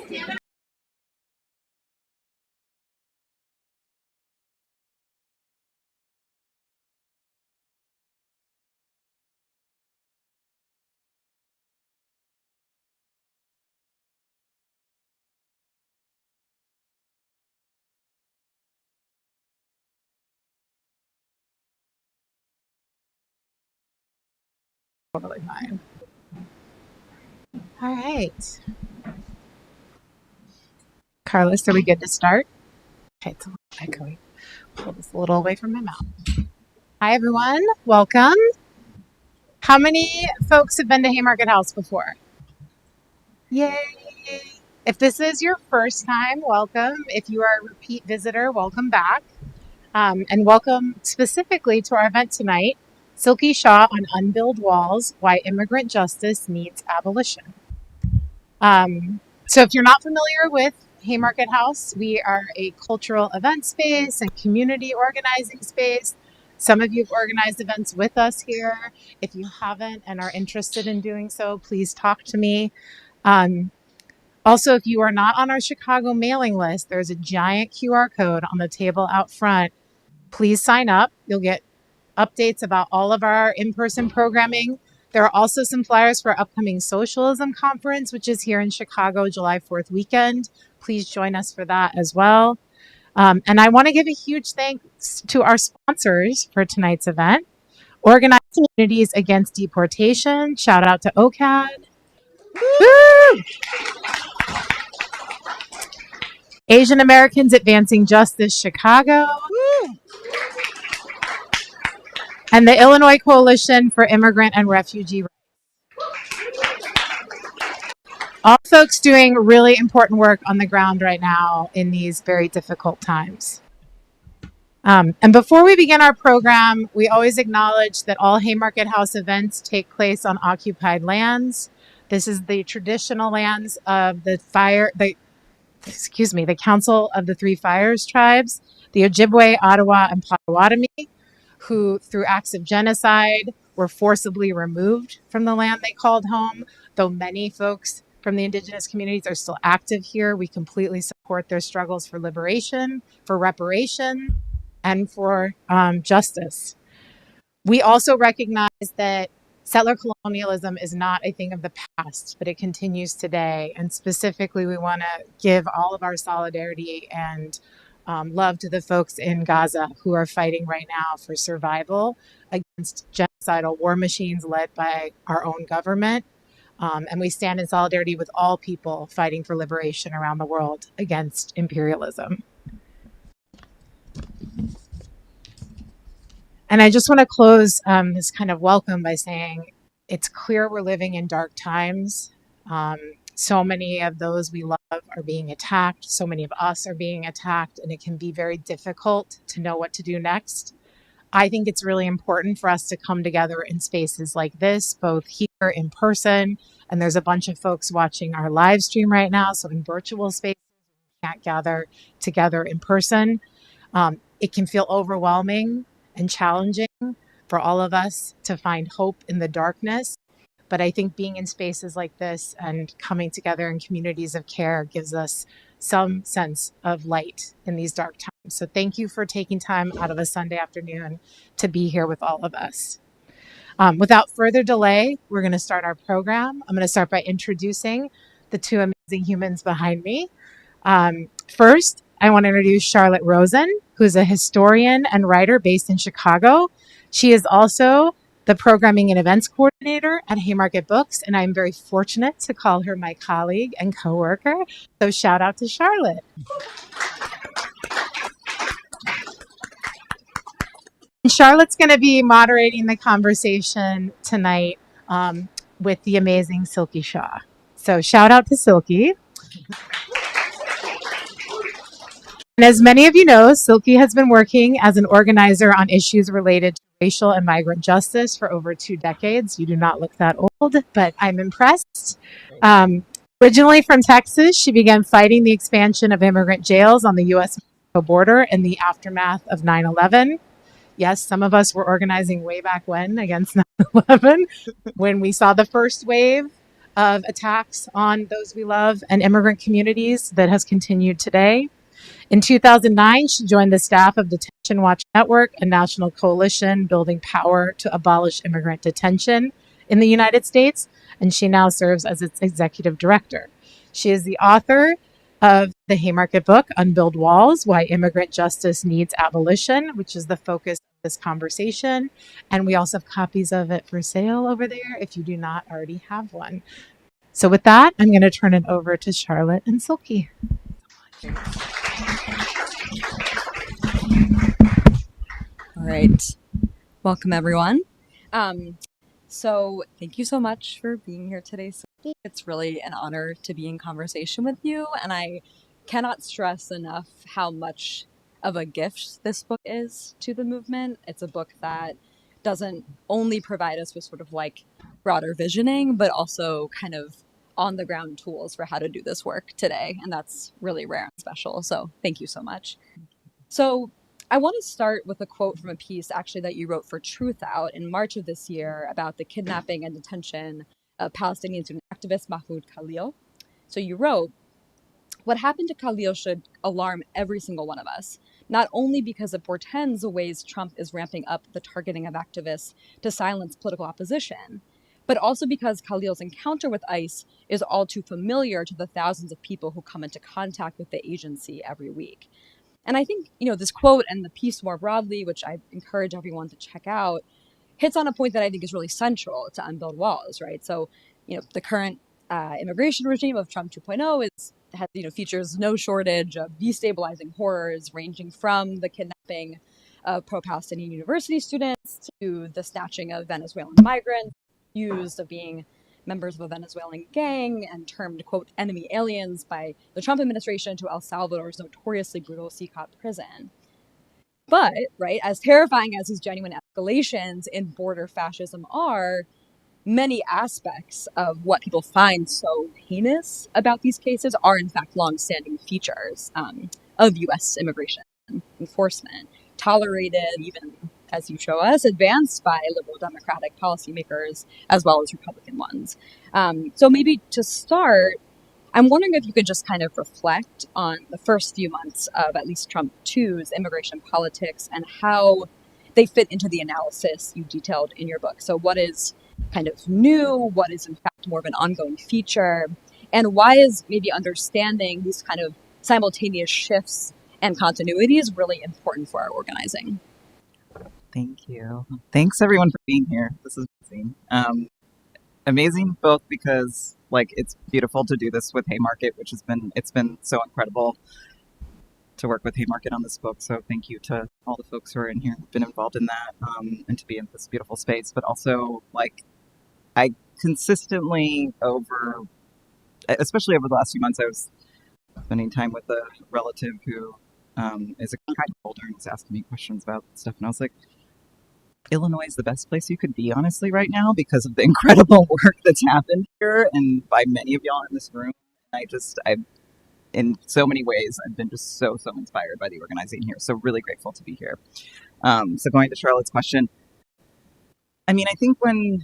Totally fine. All right. Carlos, are we good to start? Okay, it's a little echoey. Pull this a little away from my mouth. Hi, everyone. Welcome. How many folks have been to Haymarket House before? Yay. If this is your first time, welcome. If you are a repeat visitor, welcome back. And welcome specifically to our event tonight, Silky Shah on Unbuild Walls, Why Immigrant Justice Needs Abolition. So if you're not familiar with Haymarket House, we are a cultural event space and community organizing space. Some of you have organized events with us here. If you haven't and are interested in doing so, please talk to me. Also, if you are not on our Chicago mailing list, there's a giant QR code on the table out front. Please sign up. You'll get updates about all of our in-person programming. There are also some flyers for our upcoming socialism conference, which is here in Chicago, July 4th weekend. Please join us for that as well. And I want to give a huge thanks to our sponsors for tonight's event. Organized Communities Against Deportation. Shout out to OCAD. Woo! Asian Americans Advancing Justice Chicago. Woo! And the Illinois Coalition for Immigrant and Refugee Rights. All folks doing really important work on the ground right now in these very difficult times. And before we begin our program, we always acknowledge that all Haymarket House events take place on occupied lands. This is the traditional lands of the Council of the Three Fires tribes, the Ojibwe, Ottawa, and Potawatomi, who through acts of genocide were forcibly removed from the land they called home. Though many folks from the indigenous communities are still active here, we completely support their struggles for liberation, for reparation, and for justice. We also recognize that settler colonialism is not a thing of the past, but it continues today. And specifically, we want to give all of our solidarity and love to the folks in Gaza who are fighting right now for survival against genocidal war machines led by our own government. And we stand in solidarity with all people fighting for liberation around the world against imperialism. And I just want to close this kind of welcome by saying it's clear we're living in dark times. So many of those we love are being attacked. So many of us are being attacked, and it can be very difficult to know what to do next. I think it's really important for us to come together in spaces like this, both here in person, and there's a bunch of folks watching our live stream right now. So in virtual spaces, we can't gather together in person. It can feel overwhelming and challenging for all of us to find hope in the darkness. But I think being in spaces like this and coming together in communities of care gives us some sense of light in these dark times. So thank you for taking time out of a Sunday afternoon to be here with all of us. Without further delay, we're going to start our program. I'm going to start by introducing the two amazing humans behind me. First, I want to introduce Charlotte Rosen, who's a historian and writer based in Chicago. She is also the programming and events coordinator at Haymarket Books, and I'm very fortunate to call her my colleague and coworker. So shout out to Charlotte. And Charlotte's going to be moderating the conversation tonight with the amazing Silky Shah. So shout out to Silky. And as many of you know, Silky has been working as an organizer on issues related to racial and migrant justice for over 2 decades. You do not look that old, but I'm impressed. Originally from Texas, she began fighting the expansion of immigrant jails on the U.S.-Mexico border in the aftermath of 9/11. Yes, some of us were organizing way back when against 9/11, when we saw the first wave of attacks on those we love and immigrant communities that has continued today. In 2009, she joined the staff of Detention Watch Network, a national coalition building power to abolish immigrant detention in the United States, and she now serves as its executive director. She is the author of the Haymarket book, Unbuild Walls, Why Immigrant Justice Needs Abolition, which is the focus of this conversation. And we also have copies of it for sale over there if you do not already have one. So with that, I'm going to turn it over to Charlotte and Silky. All right. Welcome, everyone. So thank you so much for being here today. It's really an honor to be in conversation with you. And I cannot stress enough how much of a gift this book is to the movement. It's a book that doesn't only provide us with sort of like broader visioning, but also kind of on the ground tools for how to do this work today. And that's really rare and special. So thank you so much. So I want to start with a quote from a piece actually that you wrote for Truth Out in March of this year about the kidnapping and detention of Palestinian student activist Mahmoud Khalil. So you wrote, "What happened to Khalil should alarm every single one of us, not only because it portends the ways Trump is ramping up the targeting of activists to silence political opposition, but also because Khalil's encounter with ICE is all too familiar to the thousands of people who come into contact with the agency every week." And I think, this quote and the piece more broadly, which I encourage everyone to check out, hits on a point that I think is really central to Unbuild Walls, right? So, the current immigration regime of Trump 2.0 features no shortage of destabilizing horrors, ranging from the kidnapping of pro-Palestinian university students to the snatching of Venezuelan migrants accused of being members of a Venezuelan gang and termed, quote, enemy aliens by the Trump administration to El Salvador's notoriously brutal CCOP prison. But, right, as terrifying as these genuine escalations in border fascism are, many aspects of what people find so heinous about these cases are, in fact, longstanding features of U.S. immigration enforcement, tolerated, even as you show us, advanced by liberal Democratic policymakers as well as Republican ones. So maybe to start, I'm wondering if you could just kind of reflect on the first few months of at least Trump 2's immigration politics and how they fit into the analysis you detailed in your book. So what is kind of new? What is in fact more of an ongoing feature? And why is maybe understanding these kind of simultaneous shifts and continuities really important for our organizing? Thank you. Thanks everyone for being here. This is amazing. Amazing both because it's beautiful to do this with Haymarket, which it's been so incredible to work with Haymarket on this book. So thank you to all the folks who are in here who've been involved in that, and to be in this beautiful space. But also I consistently especially over the last few months, I was spending time with a relative who is a contract holder and was asking me questions about stuff, and I was like, Illinois is the best place you could be, honestly, right now because of the incredible work that's happened here and by many of y'all in this room. I've in so many ways, I've been just so inspired by the organizing here. So really grateful to be here. So going to Charlotte's question, I think when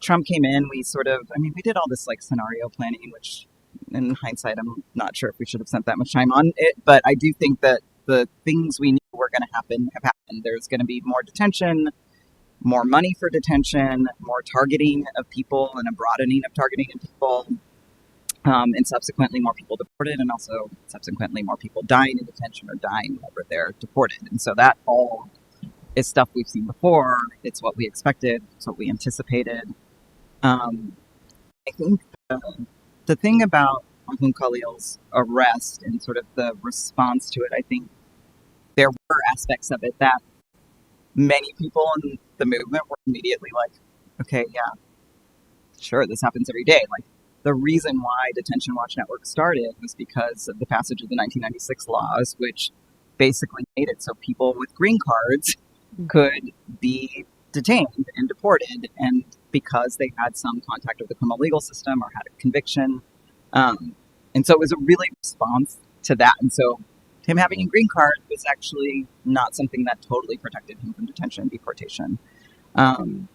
Trump came in, we did all this scenario planning, which in hindsight, I'm not sure if we should have spent that much time on it, but I do think that the things we knew were going to happen have happened. There's going to be more detention, more money for detention, more targeting of people and a broadening of targeting of people, and subsequently more people deported, and also subsequently more people dying in detention or dying whenever they're deported. And so that all is stuff we've seen before. It's what we expected. It's what we anticipated. I think the thing about Mahmoud Khalil's arrest and sort of the response to it, I think there were aspects of it that many people in the movement were immediately like, okay, yeah, sure, this happens every day. The reason why Detention Watch Network started was because of the passage of the 1996 laws, which basically made it so people with green cards could be detained and deported, and because they had some contact with the criminal legal system or had a conviction. And so it was a really response to that. And so him having a green card was actually not something that totally protected him from detention and deportation. And,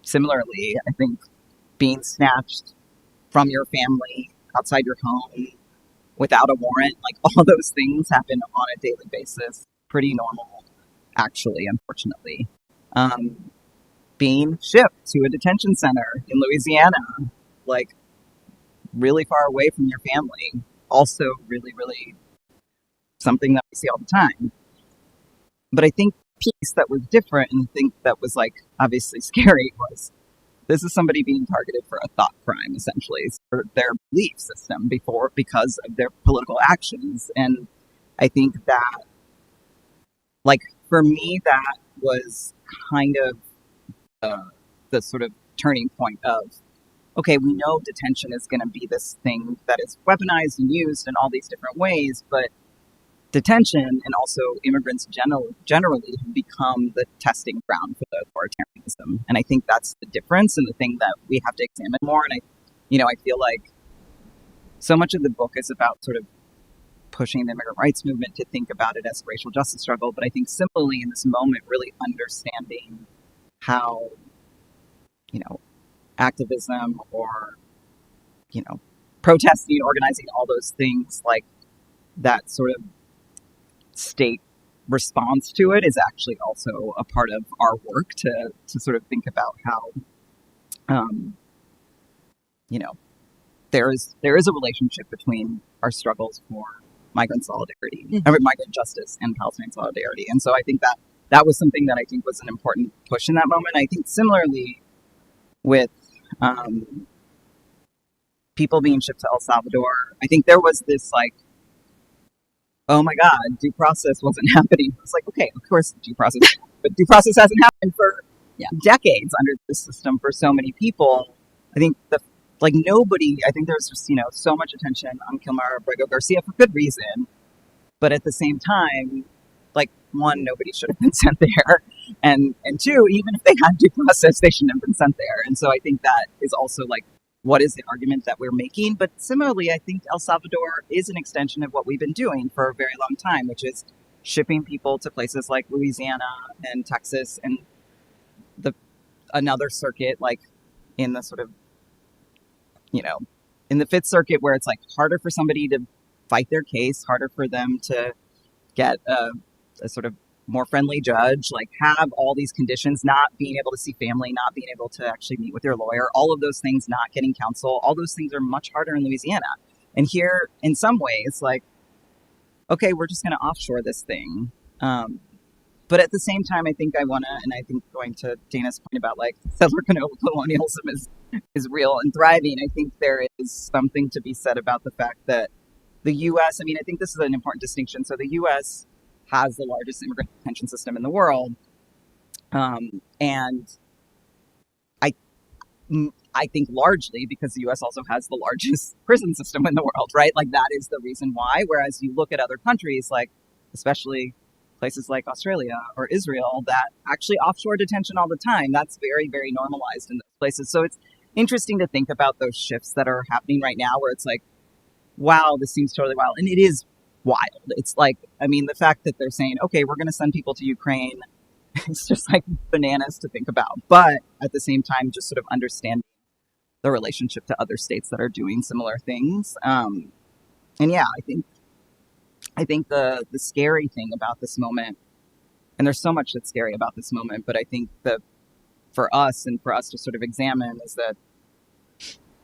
similarly, I think being snatched from your family outside your home without a warrant, like all those things happen on a daily basis. Pretty normal, actually, unfortunately. Um, Being shipped to a detention center in Louisiana, like really far away from your family, also really, really something that we see all the time. But I think the piece that was different and I think that was like obviously scary was this is somebody being targeted for a thought crime, essentially, for their belief system before because of their political actions. And I think that, like, for me, that was kind of the sort of turning point of, okay, we know detention is going to be this thing that is weaponized and used in all these different ways, but detention and also immigrants generally have become the testing ground for the authoritarianism. And I think that's the difference and the thing that we have to examine more. And I feel like so much of the book is about sort of pushing the immigrant rights movement to think about it as a racial justice struggle. But I think similarly in this moment, really understanding how, activism or, protesting, organizing, all those things, like that sort of state response to it is actually also a part of our work to sort of think about how there is a relationship between our struggles for migrant solidarity, migrant justice, and Palestine solidarity. And so I think that was something that I think was an important push in that moment. I think similarly with people being shipped to El Salvador, I think there was this like, oh my God, due process wasn't happening. It's like, okay, of course due process, but due process hasn't happened for decades under this system for so many people. I think nobody, I think there's just, so much attention on Kilmar Abrego Garcia for good reason. But at the same time, like, one, nobody should have been sent there. And two, even if they had due process, they shouldn't have been sent there. And so I think that is also like, what is the argument that we're making? But similarly, I think El Salvador is an extension of what we've been doing for a very long time, which is shipping people to places like Louisiana and Texas and another circuit, like in the sort of, in the Fifth Circuit, where it's like harder for somebody to fight their case, harder for them to get a sort of more friendly judge, like have all these conditions, not being able to see family, not being able to actually meet with your lawyer, all of those things, not getting counsel, all those things are much harder in Louisiana. And here, in some ways, like, okay, we're just going to offshore this thing. But at the same time, I think and I think going to Dana's point about like settler colonialism is real and thriving. I think there is something to be said about the fact that the U.S., I mean, I think this is an important distinction. So the U.S. has the largest immigrant detention system in the world. And I think largely because the U.S. also has the largest prison system in the world, right? Like that is the reason why. Whereas you look at other countries, like especially places like Australia or Israel that actually offshore detention all the time. That's very, very normalized in those places. So it's interesting to think about those shifts that are happening right now where it's like, wow, this seems totally wild. And it is wild. It's like, I mean, the fact that they're saying, okay, we're going to send people to Ukraine, it's just like bananas to think about. But at the same time, just sort of understanding the relationship to other states that are doing similar things. And yeah, I think the scary thing about this moment, and there's so much that's scary about this moment, but I think that for us to sort of examine is that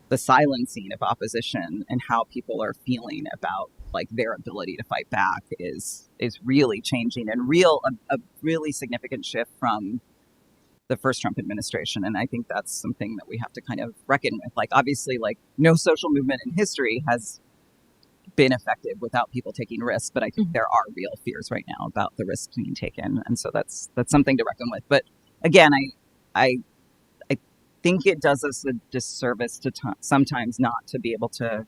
the silencing of opposition and how people are feeling about like their ability to fight back is really changing and a really significant shift from the first Trump administration. And I think that's something that we have to kind of reckon with. Like, obviously, like no social movement in history has been effective without people taking risks. But I think there are real fears right now about the risks being taken. And so that's something to reckon with. But again, I think it does us a disservice to sometimes not to be able to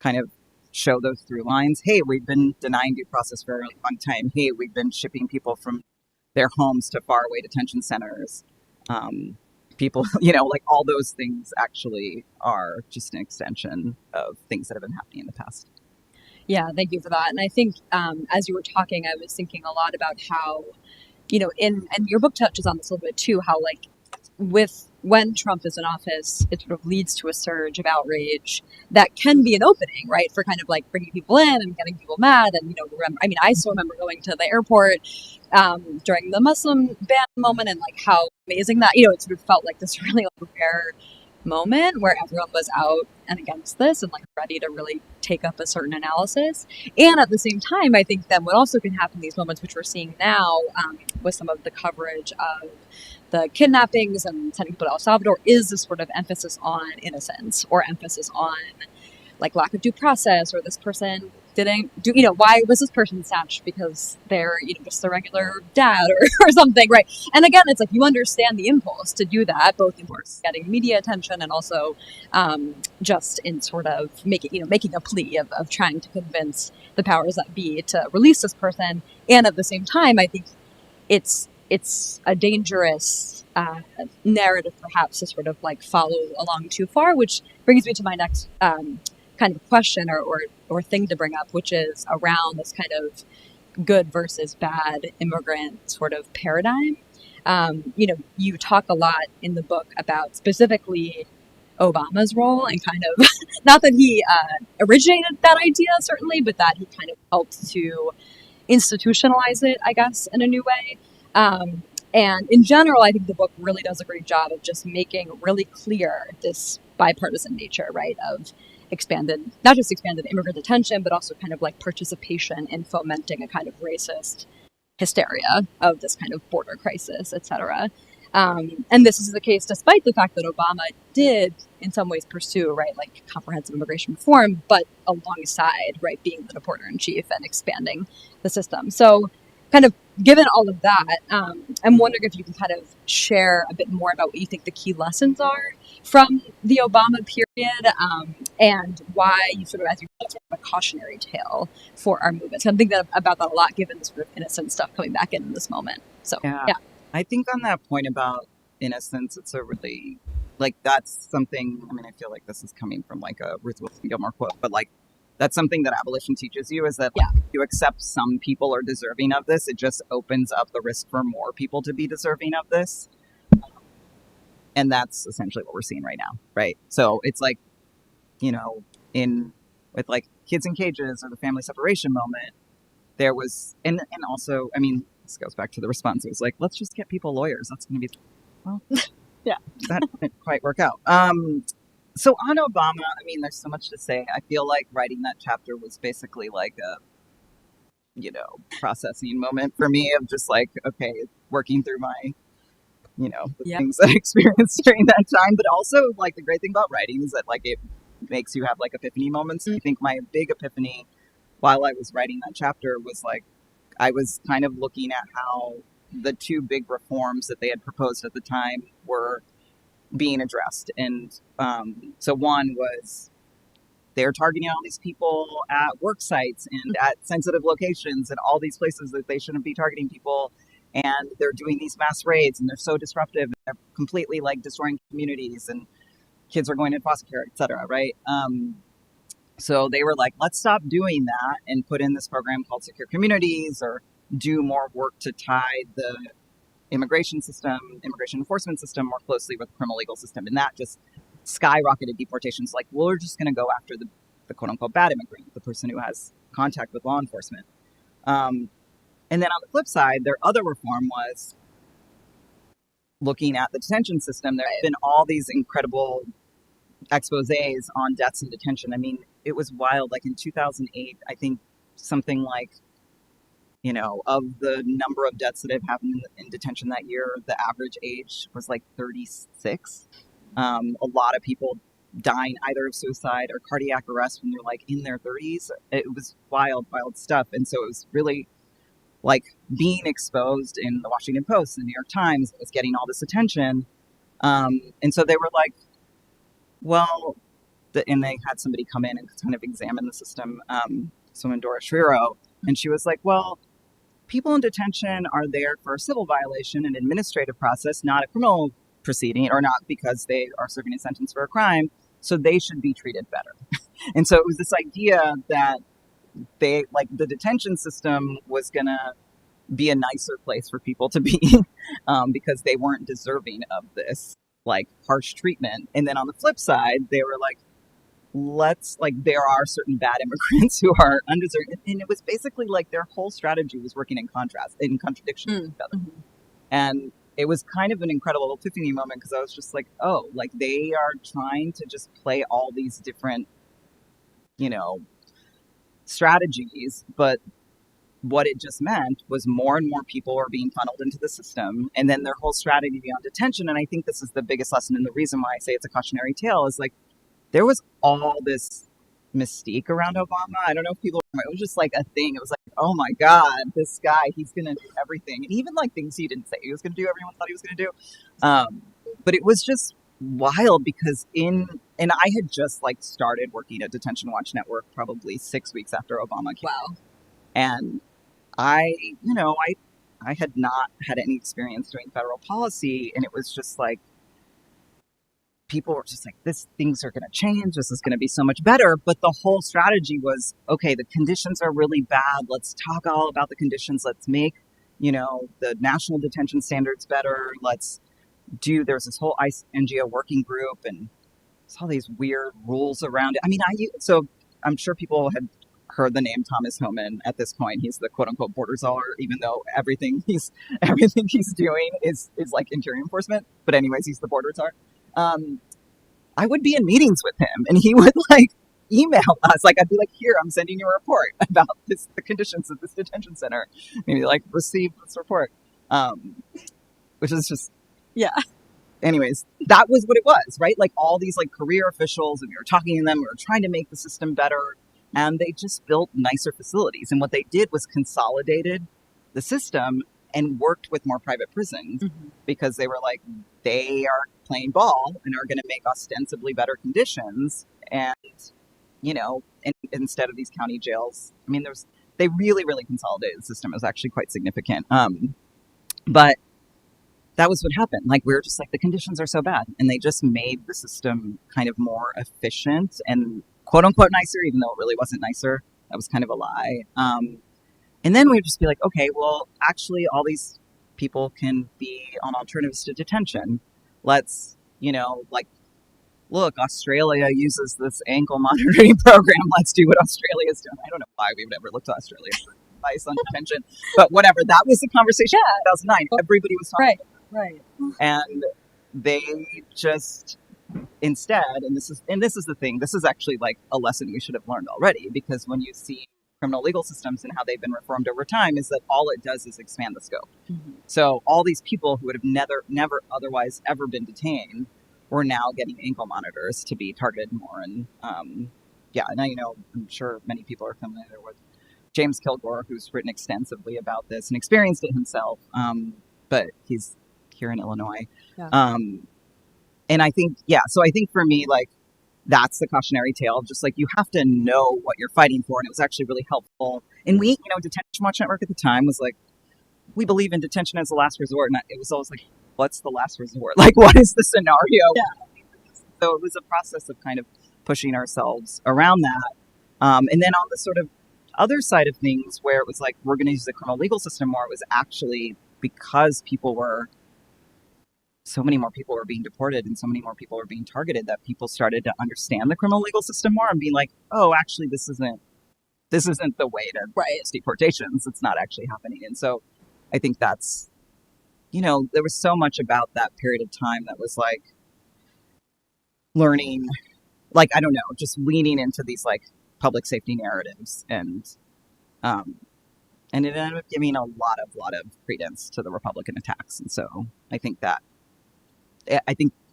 kind of show those through lines. Hey, we've been denying due process for a really long time. Hey, we've been shipping people from their homes to faraway detention centers. People, like all those things actually are just an extension of things that have been happening in the past. Yeah, thank you for that. And I think as you were talking, I was thinking a lot about how, and your book touches on this a little bit too, how like with when Trump is in office, it sort of leads to a surge of outrage that can be an opening, right, for kind of like bringing people in and getting people mad. And, I still remember going to the airport during the Muslim ban moment and like how amazing that, it sort of felt like this really like, rare moment where everyone was out and against this and like ready to really take up a certain analysis. And at the same time, I think that what also can happen in these moments, which we're seeing now with some of the coverage of the kidnappings and sending people to El Salvador, is this sort of emphasis on innocence or emphasis on like lack of due process, or this person didn't do, why was this person snatched? Because they're, just a regular dad or something, right? And again, it's like you understand the impulse to do that, both in getting media attention and also just in sort of making a plea of trying to convince the powers that be to release this person. And at the same time, I think it's a dangerous narrative, perhaps, to sort of like follow along too far, which brings me to my next kind of question or thing to bring up, which is around this kind of good versus bad immigrant sort of paradigm. You talk a lot in the book about specifically Obama's role and kind of, not that he originated that idea, certainly, but that he kind of helped to institutionalize it, I guess, in a new way. And in general, I think the book really does a great job of just making really clear this bipartisan nature, right, of not just expanded immigrant detention, but also kind of like participation in fomenting a kind of racist hysteria of this kind of border crisis, etc. And this is the case despite the fact that Obama did in some ways pursue, right, like comprehensive immigration reform, but alongside, right, being the deporter in chief and expanding the system. So kind of given all of that, I'm wondering if you can kind of share a bit more about what you think the key lessons are from the Obama period, and why you sort of, as you said, sort of a cautionary tale for our movement. So I'm thinking about that a lot, given the sort of innocent stuff coming back in this moment. So, yeah. I think on that point about innocence, it's a really, like, that's something, I feel like this is coming from like a Ruth Wilson Gilmore quote, but like, that's something that abolition teaches you, is that like, if you accept some people are deserving of this, it just opens up the risk for more people to be deserving of this. And that's essentially what we're seeing right now, right? So it's like, with like kids in cages or the family separation moment, there was, and also, this goes back to the response. It was like, let's just get people lawyers. That's going to be, well, yeah, that didn't quite work out. So on Obama, there's so much to say. I feel like writing that chapter was basically like a, processing moment for me of just like, okay, working through my, things that I experienced during that time. But also, like, the great thing about writing is that, like, it makes you have, like, epiphany moments. I think my big epiphany while I was writing that chapter was, like, I was kind of looking at how the two big reforms that they had proposed at the time were being addressed. And so one was they're targeting all these people at work sites and at sensitive locations and all these places that they shouldn't be targeting people. And they're doing these mass raids and they're so disruptive. And they're completely like destroying communities and kids are going into foster care, et cetera, right? So they were like, let's stop doing that and put in this program called Secure Communities, or do more work to tie the immigration enforcement system more closely with the criminal legal system. And that just skyrocketed deportations. Like, well, we're just going to go after the quote unquote bad immigrant, the person who has contact with law enforcement. And then on the flip side, their other reform was looking at the detention system. There have been all these incredible exposés on deaths in detention. It was wild. Like in 2008, I think something like, of the number of deaths that have happened in detention that year, the average age was like 36. A lot of people dying either of suicide or cardiac arrest when they're like in their 30s. It was wild stuff. And so it was really like being exposed in the Washington Post and the New York Times was getting all this attention. And so they were like, well, and they had somebody come in and kind of examine the system, someone, Dora Shriro, and she was like, well, people in detention are there for a civil violation, an administrative process, not a criminal proceeding, or not because they are serving a sentence for a crime, so they should be treated better. And so it was this idea that they, like, the detention system was going to be a nicer place for people to be because they weren't deserving of this, like harsh treatment. And then on the flip side, they were like, there are certain bad immigrants who are undeserved. And it was basically like their whole strategy was working in contradiction to each other. And it was kind of an incredible epiphany moment because I was just like, oh, like they are trying to just play all these different, strategies, but what it just meant was more and more people were being funneled into the system, and then their whole strategy beyond detention. And I think this is the biggest lesson, and the reason why I say it's a cautionary tale is like there was all this mystique around Obama. I don't know if people remember. It was just like a thing. It was like, oh my God, this guy, he's gonna do everything, and even like things he didn't say he was gonna do, everyone thought he was gonna do. But it was just wild because and I had just like started working at Detention Watch Network probably 6 weeks after Obama came. Wow. And I had not had any experience doing federal policy, and it was just like people were just like, things are going to change. This is going to be so much better. But the whole strategy was, okay, the conditions are really bad. Let's talk all about the conditions. Let's make, the national detention standards better. There's this whole ICE NGO working group, and there's all these weird rules around it. I mean, so I'm sure people had heard the name Thomas Homan at this point. He's the quote unquote border czar, even though everything he's doing is like interior enforcement. But anyways, he's the border czar. I would be in meetings with him, and he would like email us. Like I'd be like, "Here, I'm sending you a report about the conditions of this detention center. Maybe like receive this report," which is just Anyways, that was what it was, right? Like all these like career officials, and we were talking to them. We were trying to make the system better, and they just built nicer facilities. And what they did was consolidated the system and worked with more private prisons because they were like, they are playing ball and are going to make ostensibly better conditions. And, instead of these county jails, I mean, they really, really consolidated the system. It was actually quite significant. But that was what happened. Like, we were just like, the conditions are so bad. And they just made the system kind of more efficient and quote unquote nicer, even though it really wasn't nicer. That was kind of a lie. And then we'd just be like, okay, well, actually, all these people can be on alternatives to detention. Let's, look, Australia uses this ankle monitoring program. Let's do what Australia is doing. I don't know why we would ever look to Australia for advice on detention, but whatever. That was the conversation in 2009. Everybody was talking. Right. And they just instead, and this is the thing. This is actually like a lesson we should have learned already, because when you see criminal legal systems and how they've been reformed over time, is that all it does is expand the scope. So all these people who would have never otherwise ever been detained were now getting ankle monitors to be targeted more. And and I'm sure many people are familiar with James Kilgore, who's written extensively about this and experienced it himself. But he's here in Illinois. And I think, so I think for me, like, that's the cautionary tale of just like, you have to know what you're fighting for. And it was actually really helpful. And we, Detention Watch Network at the time was like, we believe in detention as a last resort. And it was always like, what's the last resort? Like, what is the scenario? So it was a process of kind of pushing ourselves around that. And then on the sort of other side of things where it was like, we're going to use the criminal legal system more, it was actually because so many more people were being deported and so many more people were being targeted, that people started to understand the criminal legal system more and being like, oh, actually, this isn't the way to deportations. It's not actually happening. And so I think that's, there was so much about that period of time that was like learning, like, I don't know, just leaning into these like public safety narratives, and it ended up giving a lot of credence to the Republican attacks. And so I think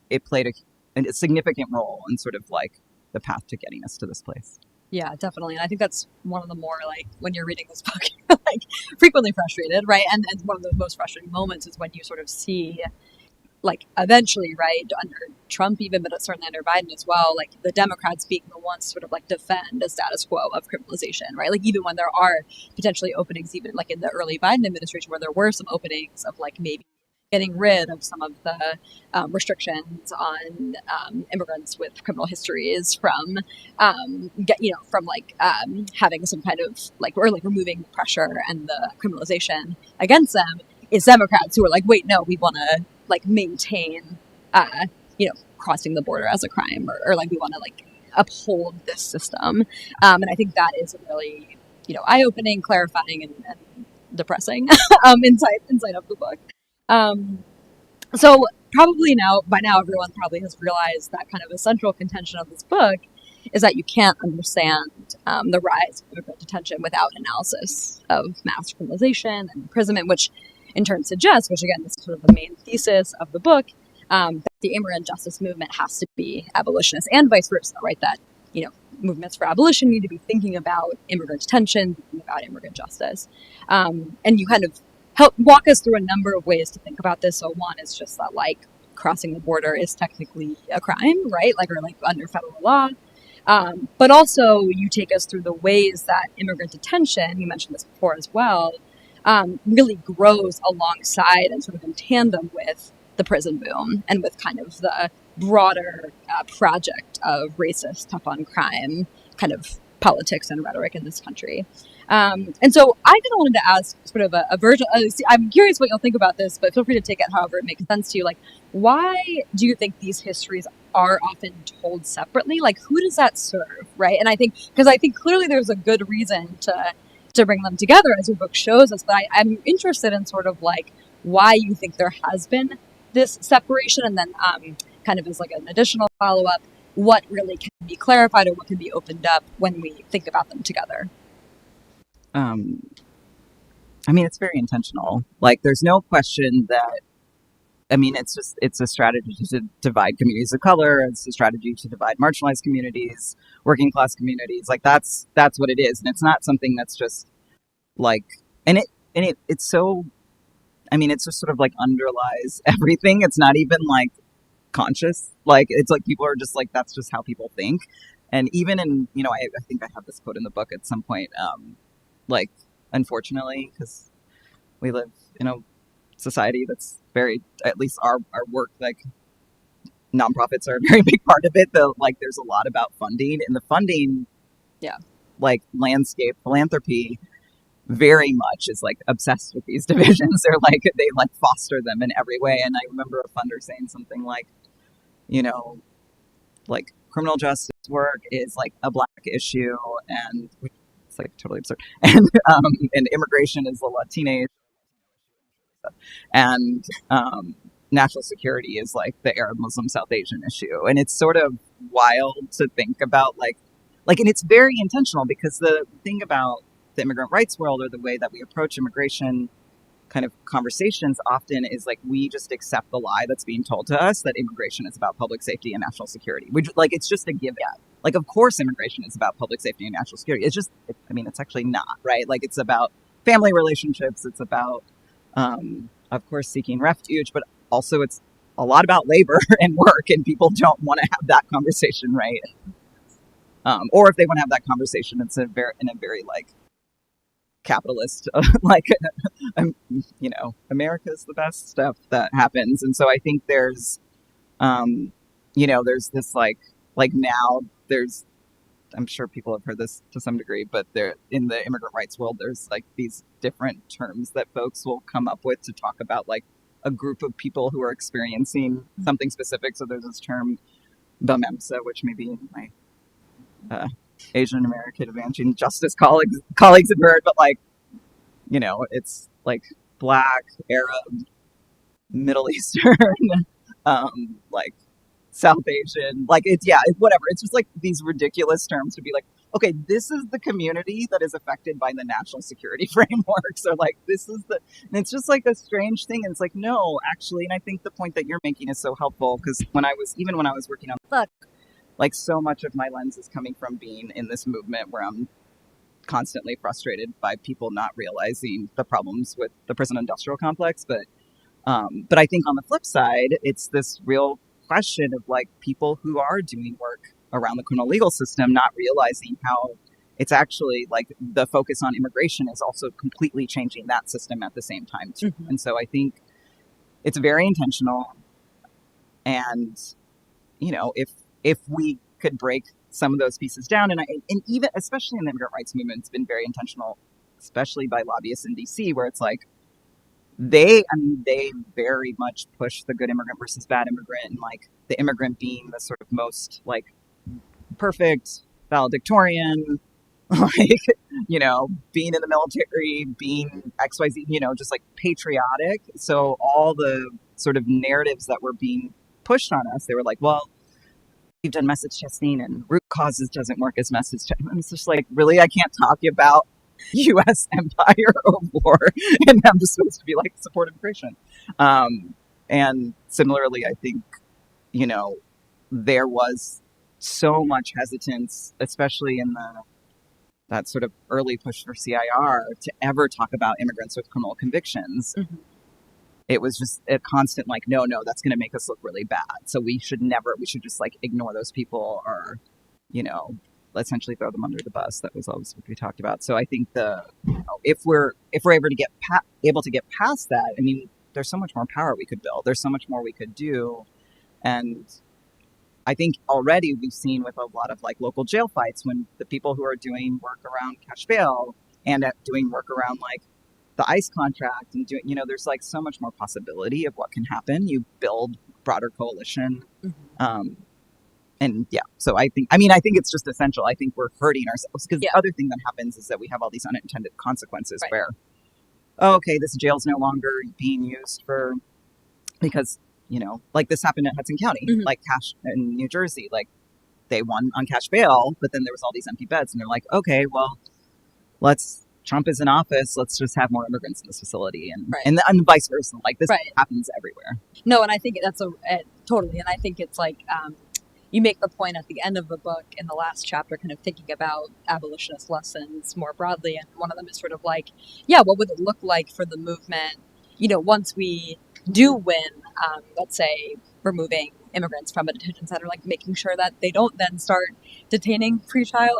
it played a significant role in sort of like the path to getting us to this place. Yeah, definitely. And I think that's one of the more, like, when you're reading this book, you're like frequently frustrated, right? And one of the most frustrating moments is when you sort of see, like, eventually, right, under Trump even, but certainly under Biden as well, like the Democrats being the ones to sort of like defend the status quo of criminalization, right? Like, even when there are potentially openings, even like in the early Biden administration, where there were some openings of like maybe getting rid of some of the restrictions on immigrants with criminal histories from having some kind of like, or like removing pressure and the criminalization against them, is Democrats who are like, wait, no, we want to like maintain crossing the border as a crime, or like we want to like uphold this system. And I think that is really, eye-opening, clarifying, and depressing inside of the book. So probably by now everyone probably has realized that kind of a central contention of this book is that you can't understand the rise of immigrant detention without analysis of mass criminalization and imprisonment, which in turn suggests, which again is sort of the main thesis of the book, that the immigrant justice movement has to be abolitionist and vice versa, right? That, movements for abolition need to be thinking about immigrant detention, thinking about immigrant justice. And you kind of help walk us through a number of ways to think about this. So one is just that like crossing the border is technically a crime, right? Or under federal law. But also you take us through the ways that immigrant detention, you mentioned this before as well, really grows alongside and sort of in tandem with the prison boom and with kind of the broader project of racist, tough on crime kind of politics and rhetoric in this country. And so I kind of wanted to ask sort of a version. I'm curious what you'll think about this, but feel free to take it however it makes sense to you. Like, why do you think these histories are often told separately? Like, who does that serve, right? And I think clearly there's a good reason to bring them together, as your book shows us. But I'm interested in sort of like why you think there has been this separation, and then kind of as like an additional follow-up, what really can be clarified or what can be opened up when we think about them together. I mean, it's very intentional. Like, there's no question that, I mean, it's a strategy to divide communities of color. It's a strategy to divide marginalized communities, working class communities. Like, that's what it is. And it's not something that's just like, it's so, I mean, it's just sort of like underlies everything. It's not even like conscious. Like, it's like people are just like, that's just how people think. And even in, I think I have this quote in the book at some point, like, unfortunately, because we live in a society that's very, at least our work, like, nonprofits are a very big part of it, though. Like, there's a lot about funding, and the funding, like, landscape philanthropy very much is like obsessed with these divisions. They're like, they like foster them in every way. And I remember a funder saying something like, like, criminal justice work is like a Black issue, and it's like totally absurd. And immigration is a Latina issue, and national security is like the Arab Muslim South Asian issue. And it's sort of wild to think about, like, and it's very intentional, because the thing about the immigrant rights world, or the way that we approach immigration kind of conversations often, is like we just accept the lie that's being told to us that immigration is about public safety and national security. Like, it's just a given. Like, of course immigration is about public safety and national security. It's just, it's actually not, right? Like, it's about family relationships. It's about, of course, seeking refuge, but also it's a lot about labor and work, and people don't want to have that conversation, right? Or if they want to have that conversation, it's in a very like capitalist, like, America's the best stuff that happens. And so I think there's, there's this like now there's, I'm sure people have heard this to some degree, but there, in the immigrant rights world, there's like these different terms that folks will come up with to talk about like a group of people who are experiencing something specific. So there's this term, BAMEMSA, which maybe my Asian American Advancing Justice colleagues have heard, but like, it's like Black, Arab, Middle Eastern, like South Asian, like, whatever. It's just like these ridiculous terms to be like, okay, this is the community that is affected by the national security frameworks, or like, this is and it's just like a strange thing. And it's like, no, actually, and I think the point that you're making is so helpful, because when I was working on the book, like, so much of my lens is coming from being in this movement where I'm constantly frustrated by people not realizing the problems with the prison industrial complex. But I think on the flip side, it's this real question of like people who are doing work around the criminal legal system not realizing how it's actually like the focus on immigration is also completely changing that system at the same time too. Mm-hmm. And so I think it's very intentional. And, if we could break some of those pieces down, and even especially in the immigrant rights movement, it's been very intentional, especially by lobbyists in DC, where it's like, they very much push the good immigrant versus bad immigrant, and like the immigrant being the sort of most like perfect valedictorian, like, being in the military, being XYZ, just like patriotic. So all the sort of narratives that were being pushed on us, they were like, well, you've done message testing and root causes doesn't work as message testing. And it's just like, really, I can't talk about U.S. empire or war, and I'm just supposed to be like support immigration. And similarly, I think, you know, there was so much hesitance, especially in that sort of early push for CIR, to ever talk about immigrants with criminal convictions. Mm-hmm. It was just a constant like, no, that's going to make us look really bad. So we should just like ignore those people, or, essentially throw them under the bus. That was always what we talked about. So I think if we're able to get past that, I mean, there's so much more power we could build. There's so much more we could do. And I think already we've seen with a lot of like local jail fights, when the people who are doing work around cash bail and doing work around like the ICE contract and doing, there's like so much more possibility of what can happen. You build broader coalition. Mm-hmm. And yeah, so I think it's just essential. I think we're hurting ourselves, because the other thing that happens is that we have all these unintended consequences, right, where, okay, this jail's no longer being used because, like this happened at Hudson County, mm-hmm, like Cash in New Jersey, like they won on cash bail, but then there was all these empty beds, and they're like, okay, well, Trump is in office, let's just have more immigrants in this facility, and right, and vice versa. Like this, right, happens everywhere. No, and I think that's totally, and I think it's like, you make the point at the end of the book in the last chapter, kind of thinking about abolitionist lessons more broadly, and one of them is sort of like, what would it look like for the movement, once we do win, let's say, removing immigrants from a detention center, like making sure that they don't then start detaining pre-trial,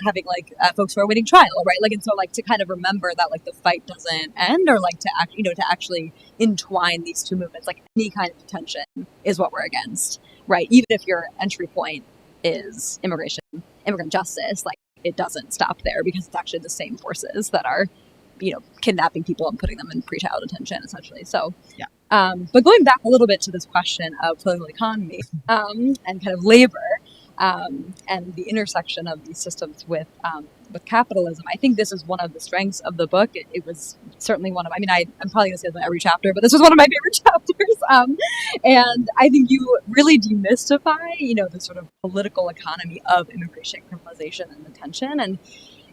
having like folks who are waiting trial, right? Like, and so like to kind of remember that like the fight doesn't end, or like to actually entwine these two movements, like any kind of detention is what we're against, right? Even if your entry point is immigrant justice, like it doesn't stop there, because it's actually the same forces that are, kidnapping people and putting them in pretrial detention, essentially. So, yeah. But going back a little bit to this question of political economy and kind of labor and the intersection of these systems with capitalism, I think this is one of the strengths of the book. It was certainly one of, I'm probably going to say this in every chapter, but this was one of my favorite chapters. And I think you really demystify, the sort of political economy of immigration, criminalization, and detention. And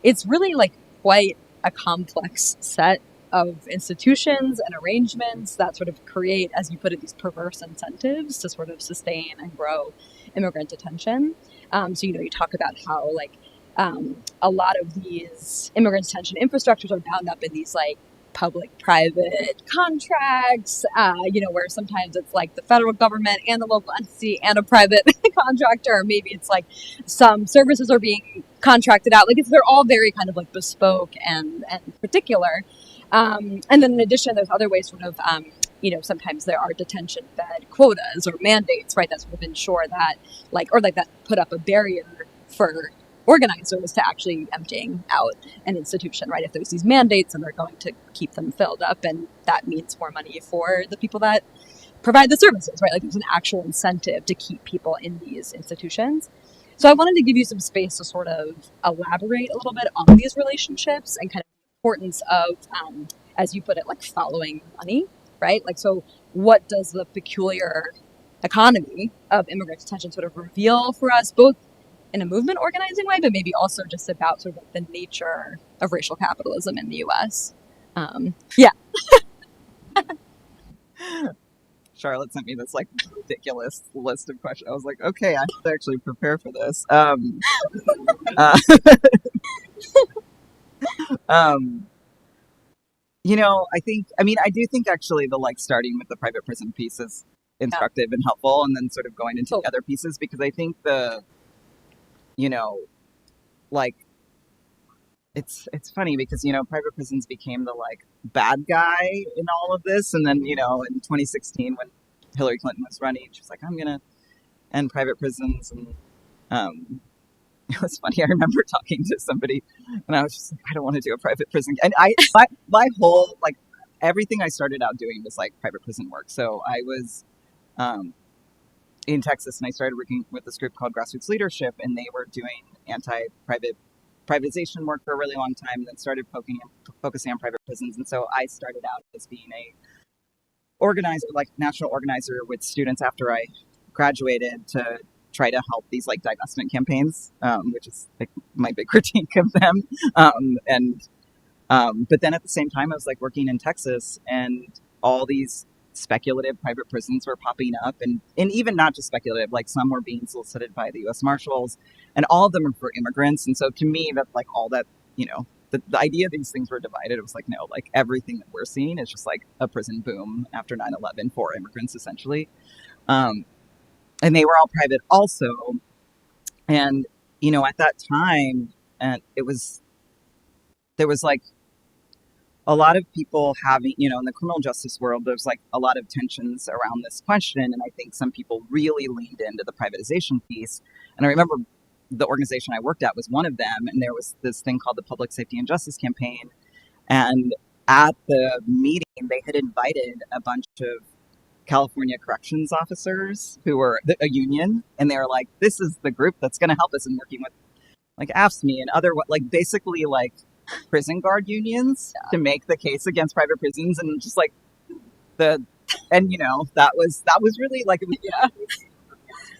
it's really like quite a complex set of institutions and arrangements that sort of create, as you put it, these perverse incentives to sort of sustain and grow immigrant detention. So, you talk about how like a lot of these immigrant detention infrastructures are bound up in these like public-private contracts, where sometimes it's like the federal government and the local entity and a private contractor, or maybe it's like some services are being contracted out. Like they're all very kind of like bespoke and particular. And then in addition, there's other ways sort of, sometimes there are detention bed quotas or mandates, right, that sort of ensure that that put up a barrier for organizers to actually emptying out an institution, right? If there's these mandates and they're going to keep them filled up, and that means more money for the people that provide the services, right? Like there's an actual incentive to keep people in these institutions. So I wanted to give you some space to sort of elaborate a little bit on these relationships and kind of the importance of, as you put it, like following money, right? Like, so what does the peculiar economy of immigrant detention sort of reveal for us, both in a movement organizing way, but maybe also just about sort of like the nature of racial capitalism in the U.S. Charlotte sent me this like ridiculous list of questions. I was like, okay, I have to actually prepare for this. I do think actually the like starting with the private prison piece is instructive and helpful, and then sort of going into the other pieces, because I think it's funny because, private prisons became the like bad guy in all of this. And then, in 2016 when Hillary Clinton was running, she was like, I'm going to end private prisons. And it was funny. I remember talking to somebody and I was just like, I don't want to do a private prison. And my whole like everything I started out doing was like private prison work. So I was um, in Texas, and I started working with this group called Grassroots Leadership, and they were doing anti-private privatization work for a really long time, and then started focusing on private prisons. And so I started out as being a organizer, like national organizer with students after I graduated to try to help these like divestment campaigns, which is like my big critique of them. And But then at the same time, I was like working in Texas, and all these speculative private prisons were popping up, and even not just speculative, like some were being solicited by the U.S. Marshals, and all of them were for immigrants. And so to me, that like all that, the idea these things were divided, it was like, no, like everything that we're seeing is just like a prison boom after 9/11 for immigrants, essentially. Um, and they were all private also. And, at that time, and there was like a lot of people having, in the criminal justice world, there's like a lot of tensions around this question. And I think some people really leaned into the privatization piece. And I remember the organization I worked at was one of them. And there was this thing called the Public Safety and Justice Campaign. And at the meeting, they had invited a bunch of California corrections officers who were a union. And they were like, this is the group that's going to help us in working with like AFSCME and other, like basically like prison guard unions to make the case against private prisons. And just like that was really like, it was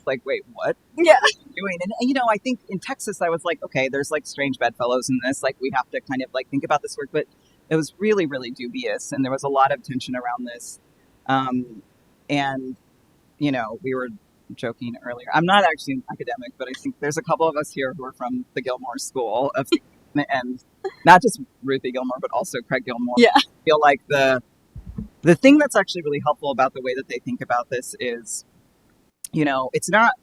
like, wait, what? Yeah. What are you doing? And I think in Texas, I was like, okay, there's like strange bedfellows in this. Like, we have to kind of like think about this work, but it was really, really dubious. And there was a lot of tension around this. And, we were joking earlier. I'm not actually an academic, but I think there's a couple of us here who are from the Gilmore School of, and not just Ruthie Gilmore, but also Craig Gilmore. Yeah. I feel like the thing that's actually really helpful about the way that they think about this is, it's not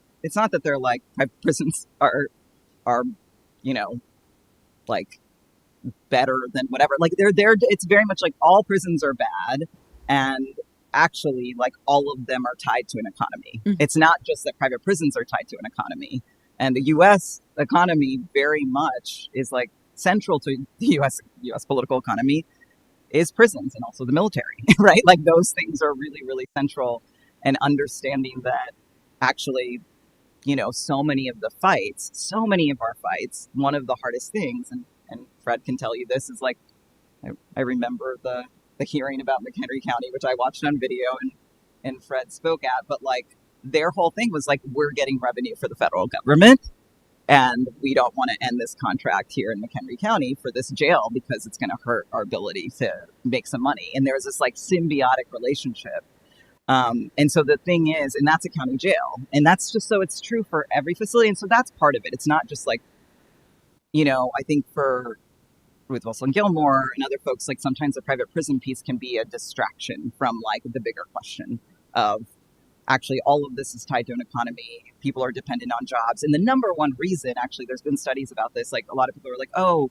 that they're like private prisons are like better than whatever. Like they're it's very much like all prisons are bad, and actually like all of them are tied to an economy. Mm-hmm. It's not just that private prisons are tied to an economy, and the U.S. economy very much is like central to the U.S. political economy is prisons and also the military, right? Like those things are really, really central, and understanding that actually, so many of our fights, one of the hardest things, and Fred can tell you this, is like, I remember the hearing about McHenry County, which I watched on video and Fred spoke at, but like their whole thing was like, we're getting revenue for the federal government, and we don't want to end this contract here in McHenry County for this jail because it's going to hurt our ability to make some money. And there's this like symbiotic relationship. And so the thing is, and that's a county jail, and that's just, so it's true for every facility. And so that's part of it. It's not just like, I think for Ruth Wilson Gilmore and other folks, like sometimes the private prison piece can be a distraction from like the bigger question of actually all of this is tied to an economy. People are dependent on jobs. And the number one reason, actually, there's been studies about this, like a lot of people are like, oh,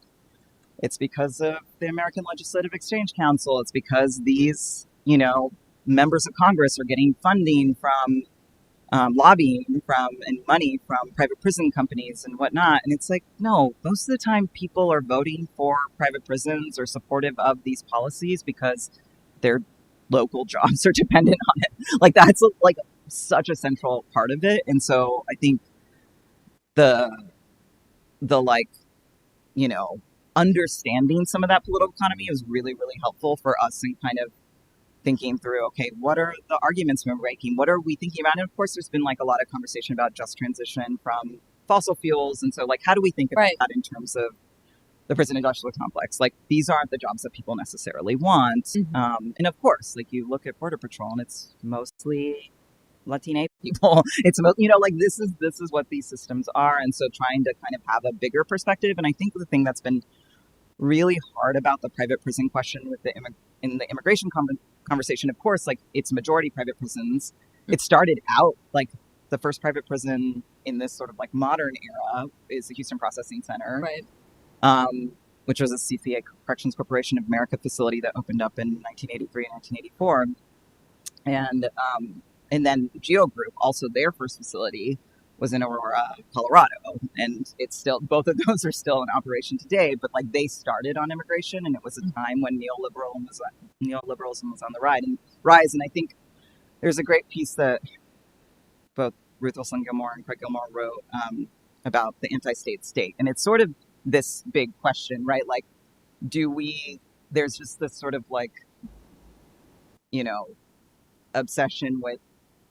it's because of the American Legislative Exchange Council. It's because these, members of Congress are getting funding from lobbying from and money from private prison companies and whatnot. And it's like, no, most of the time people are voting for private prisons or supportive of these policies because their local jobs are dependent on it. Like that's like such a central part of it. And so I think the like, understanding some of that political economy was really, really helpful for us in kind of thinking through, okay, what are the arguments we're making? What are we thinking about? And of course, there's been like a lot of conversation about just transition from fossil fuels. And so like, how do we think about that in terms of the prison industrial complex? Like, these aren't the jobs that people necessarily want. Mm-hmm. And of course, like you look at Border Patrol and it's mostly Latina people. It's, like this is what these systems are. And so trying to kind of have a bigger perspective. And I think the thing that's been really hard about the private prison question with in the immigration conversation, of course, like it's majority private prisons. It started out like the first private prison in this sort of like modern era is the Houston Processing Center, right? Which was a CCA, Corrections Corporation of America facility that opened up in 1983 and 1984, and then Geo Group, also their first facility was in Aurora, Colorado, and it's still, both of those are still in operation today. But like they started on immigration, and it was a time when neoliberalism was on the rise. And I think there's a great piece that both Ruth Wilson Gilmore and Craig Gilmore wrote about the anti-state state, and it's sort of this big question, right? Like, do we? There's just this sort of like, you know, obsession with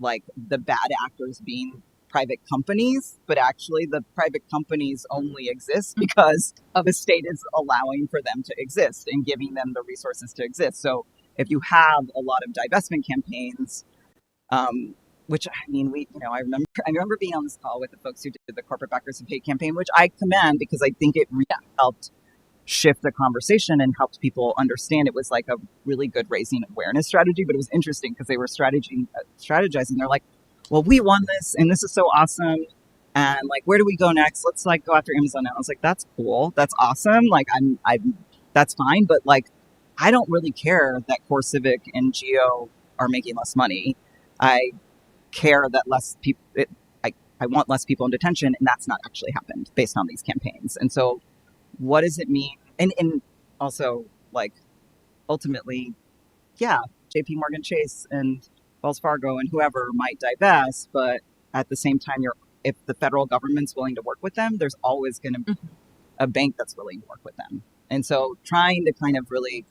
like the bad actors being private companies, but actually the private companies only exist because the state is allowing for them to exist and giving them the resources to exist. So if you have a lot of divestment campaigns, which I mean, I remember being on this call with the folks who did the corporate backers of hate campaign, which I commend because I think it really helped shift the conversation and helped people understand. It was like a really good raising awareness strategy, but it was interesting because they were strategizing. They're like, well, we won this and this is so awesome. And like, where do we go next? Let's like go after Amazon now. I was like, that's cool. That's awesome. Like that's fine. But like, I don't really care that Core Civic and Geo are making less money. I care that less people, I want less people in detention, and that's not actually happened based on these campaigns. And so what does it mean? And also, like, ultimately, yeah, JP Morgan Chase and Wells Fargo and whoever might divest, but at the same time, if the federal government's willing to work with them, there's always going to be a bank that's willing to work with them. And so trying to kind of really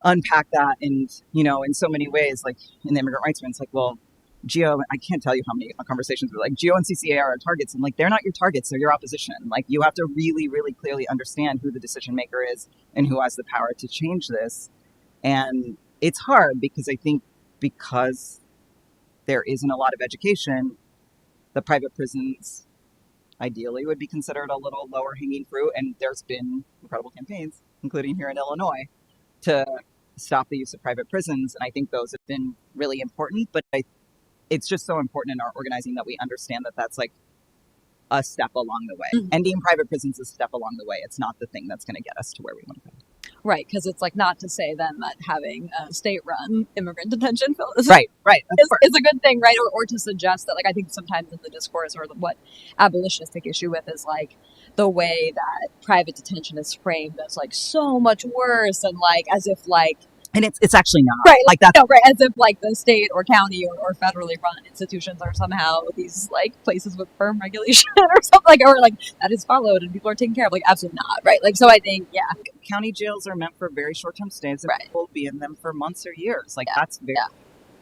unpack that, and, you know, in so many ways, like in the immigrant rights movement, it's like, well, Geo, I can't tell you how many conversations were like, Geo and CCA are our targets. And like, they're not your targets, they're your opposition. Like, you have to really, really clearly understand who the decision maker is and who has the power to change this. And it's hard because I think because there isn't a lot of education, the private prisons ideally would be considered a little lower hanging fruit. And there's been incredible campaigns, including here in Illinois, to stop the use of private prisons. And I think those have been really important, but it's just so important in our organizing that we understand that that's like a step along the way. Ending private prisons is a step along the way. It's not the thing that's going to get us to where we want to go. Right, because it's like not to say then that having a state-run immigrant detention is a good thing, right? Or to suggest that, like, I think sometimes in the discourse or what abolitionists take issue with is like the way that private detention is framed as like so much worse, and like as if like, and it's actually not right, like that, right, as if like the state or county or federally run institutions are somehow these like places with firm regulation or something, like, or like that is followed and people are taken care of. Like, absolutely not, right? Like, so I think, yeah, county jails are meant for very short-term stays, and right, people will be in them for months or years. Like, that's very,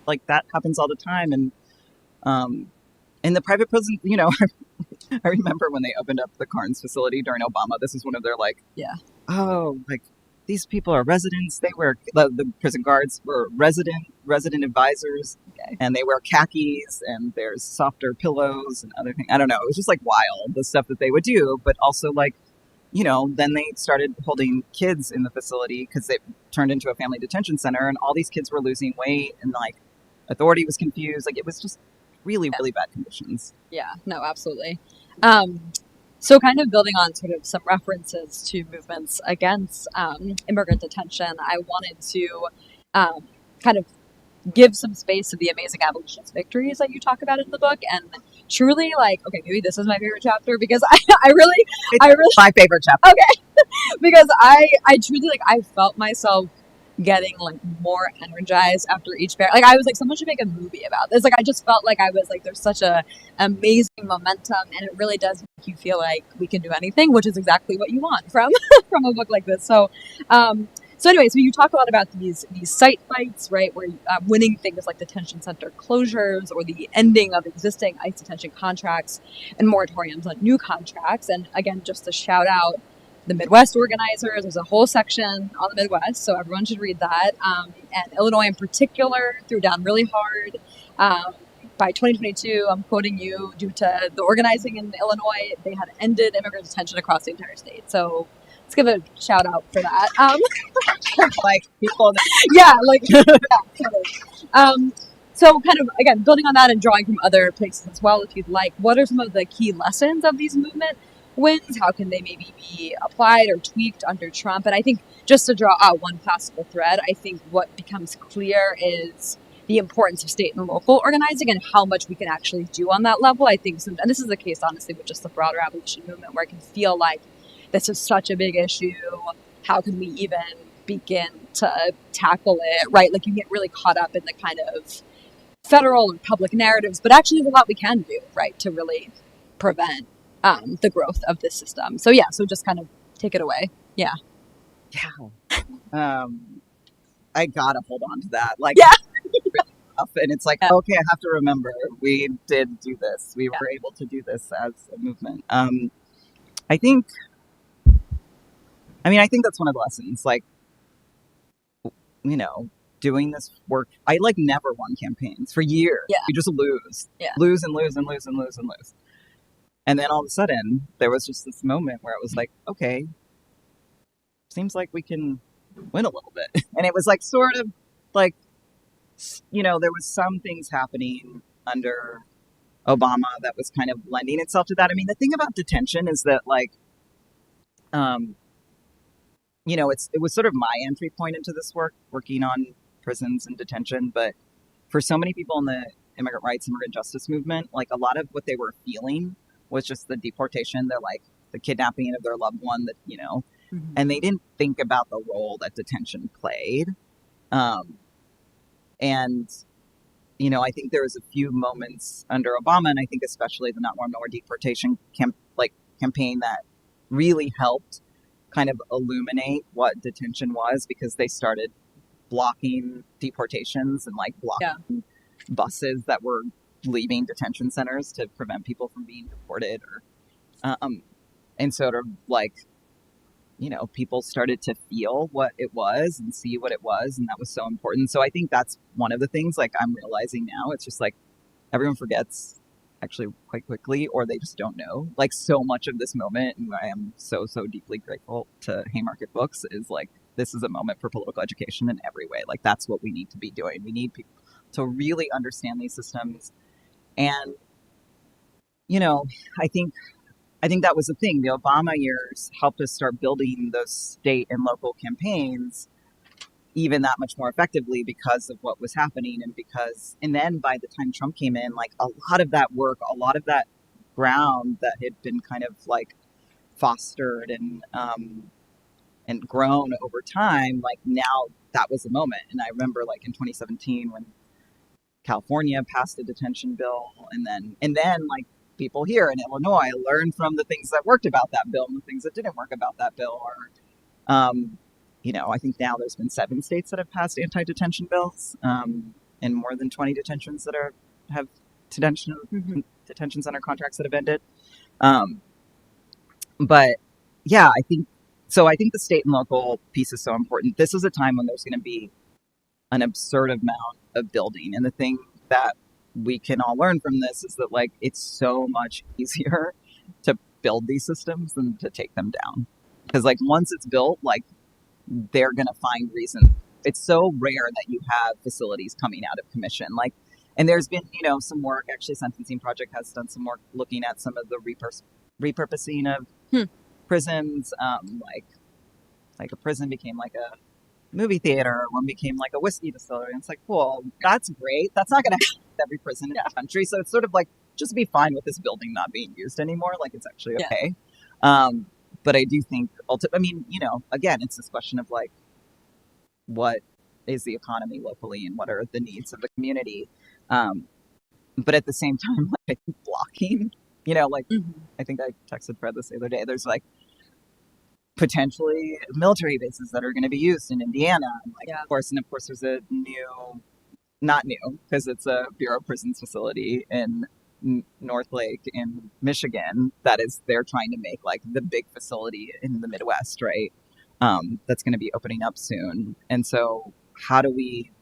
like, that happens all the time. And in the private prison, you know, I remember when they opened up the Carnes facility during Obama. This is one of their like, oh, like, these people are residents. They wear, the prison guards were resident advisors, and they wear khakis, and there's softer pillows and other things. I don't know. It was just like wild, the stuff that they would do. But also, like, you know, then they started holding kids in the facility because it turned into a family detention center, and all these kids were losing weight, and like authority was confused. Like, it was just really, really bad conditions. Yeah, no, absolutely. So kind of building on sort of some references to movements against immigrant detention, I wanted to kind of give some space to the amazing abolitionist victories that you talk about in the book. And truly, like, okay, maybe this is my favorite chapter because I really my favorite chapter. Okay, because I truly, like, I felt myself getting like more energized after each pair. Like, I was like, someone should make a movie about this. Like, I just felt like I was like, there's such a amazing momentum, and it really does make you feel like we can do anything, which is exactly what you want from from a book like this. So anyway, so you talk a lot about these site fights, right, where winning things like detention center closures or the ending of existing ICE detention contracts and moratoriums on new contracts. And again, just to shout out the Midwest organizers, there's a whole section on the Midwest, so everyone should read that. And Illinois in particular threw down really hard. By 2022, I'm quoting you, due to the organizing in Illinois, they had ended immigrant detention across the entire state. So let's give a shout out for that. Like, people, So kind of, again, building on that and drawing from other places as well, if you'd like, what are some of the key lessons of these movement wins? How can they maybe be applied or tweaked under Trump? And I think just to draw out one possible thread, I think what becomes clear is the importance of state and local organizing and how much we can actually do on that level. I think, and this is the case, honestly, with just the broader abolition movement, where I can feel like this is such a big issue. How can we even begin to tackle it, right? Like, you get really caught up in the kind of federal and public narratives, but actually there's a lot we can do, right, to really prevent the growth of this system. So yeah, so just kind of take it away. Yeah. I gotta hold on to that. Like, Yeah. really tough. And it's like, Yeah. okay, I have to remember we did do this. We were able to do this as a movement. I think, I think that's one of the lessons. Like, you know, doing this work, I like never won campaigns for years. Yeah. You just lose, Yeah. lose and lose and lose and lose and lose. And then all of a sudden, there was just this moment where it was like, okay, seems like we can win a little bit. And it was like sort of like, you know, there was some things happening under Obama that was kind of lending itself to that. I mean, the thing about detention is that, like, you know, it was sort of my entry point into this work, working on prisons and detention. But for so many people in the immigrant rights, immigrant justice movement, like, a lot of what they were feeling was just the deportation, the kidnapping of their loved one, that, you know, and they didn't think about the role that detention played. And, you know, I think there was a few moments under Obama, and I think especially the Not More Nor deportation campaign, that really helped kind of illuminate what detention was, because they started blocking deportations and like blocking buses that were leaving detention centers to prevent people from being deported, or and sort of like, you know, people started to feel what it was and see what it was, and that was so important. So I think that's one of the things, like, I'm realizing now. It's just like everyone forgets actually quite quickly, or they just don't know. Like, so much of this moment, and I am so deeply grateful to Haymarket Books, is like, this is a moment for political education in every way. Like, that's what we need to be doing. We need people to really understand these systems. And, you know, I think that was the thing. The Obama years helped us start building those state and local campaigns even that much more effectively because of what was happening. And then by the time Trump came in, like, a lot of that work, a lot of that ground that had been kind of like fostered and grown over time, like, now that was the moment. And I remember, like, in 2017 when California passed a detention bill, and then like, people here in Illinois learned from the things that worked about that bill and the things that didn't work about that bill. Or, you know, I think now there's been 7 states that have passed anti-detention bills, and more than 20 detentions that have detention center contracts that have ended. But yeah, I think the state and local piece is so important. This is a time when there's going to be an absurd amount of building, and the thing that we can all learn from this is that, like, it's so much easier to build these systems than to take them down, because, like, once it's built, like, they're going to find reasons. It's so rare that you have facilities coming out of commission. Like, and there's been, you know, some work, actually Sentencing Project has done some work looking at some of the repurposing of prisons. Like a prison became like a movie theater, one became like a whiskey distillery. And it's like, cool, that's great. That's not going to happen with every prison in the country. So it's sort of like, just be fine with this building not being used anymore. Like, it's actually okay. But I do think, I mean, you know, again, it's this question of, like, what is the economy locally and what are the needs of the community? But at the same time, like, I think blocking, you know, like, I think I texted Fred this the other day. There's, like, potentially military bases that are going to be used in Indiana. And, like, of course, there's a not new, because it's a Bureau of Prisons facility in North Lake in Michigan they're trying to make, like, the big facility in the Midwest, right? That's going to be opening up soon. And so how do we,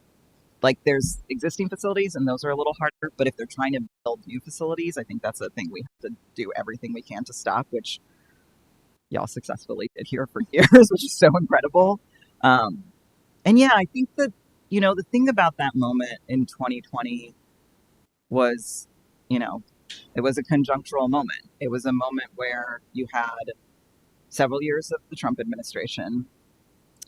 like, there's existing facilities and those are a little harder, but if they're trying to build new facilities, I think that's a thing we have to do everything we can to stop, which y'all successfully did here for years, which is so incredible. And yeah, I think that, you know, the thing about that moment in 2020 was, you know, it was a conjunctural moment. It was a moment where you had several years of the Trump administration.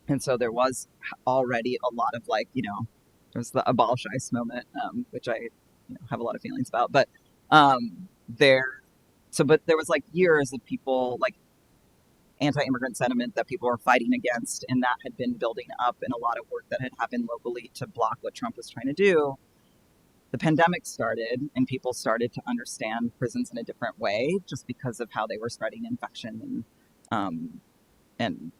And so there was already a lot of, like, you know, there's the abolish ICE moment, which I have a lot of feelings about. But there, but there was like years of people like anti-immigrant sentiment that people were fighting against, and that had been building up in a lot of work that had happened locally to block what Trump was trying to do. The pandemic started, and people started to understand prisons in a different way, just because of how they were spreading infection, and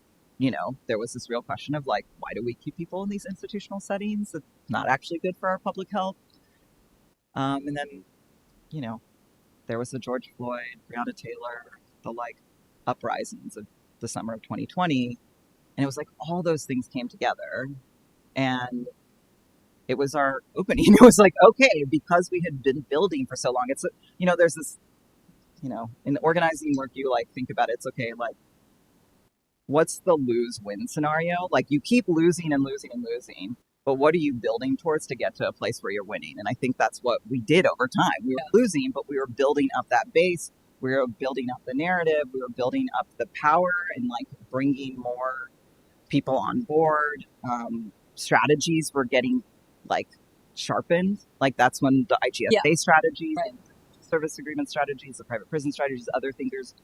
there was this real question of like, why do we keep people in these institutional settings? It's not actually good for our public health. And then, there was the George Floyd, Breonna Taylor, the like uprisings of the summer of 2020. And it was like all those things came together, and it was our opening. It was like, okay, because we had been building for so long, it's, there's this, in organizing work, you like think about it, it's okay, like, what's the lose-win scenario? Like, you keep losing and losing and losing, but what are you building towards to get to a place where you're winning? And I think that's what we did over time. We were losing, but we were building up that base. We were building up the narrative. We were building up the power and like bringing more people on board. Strategies were getting like sharpened. Like that's when the IGSA strategies, right, service agreement strategies, the private prison strategies, other things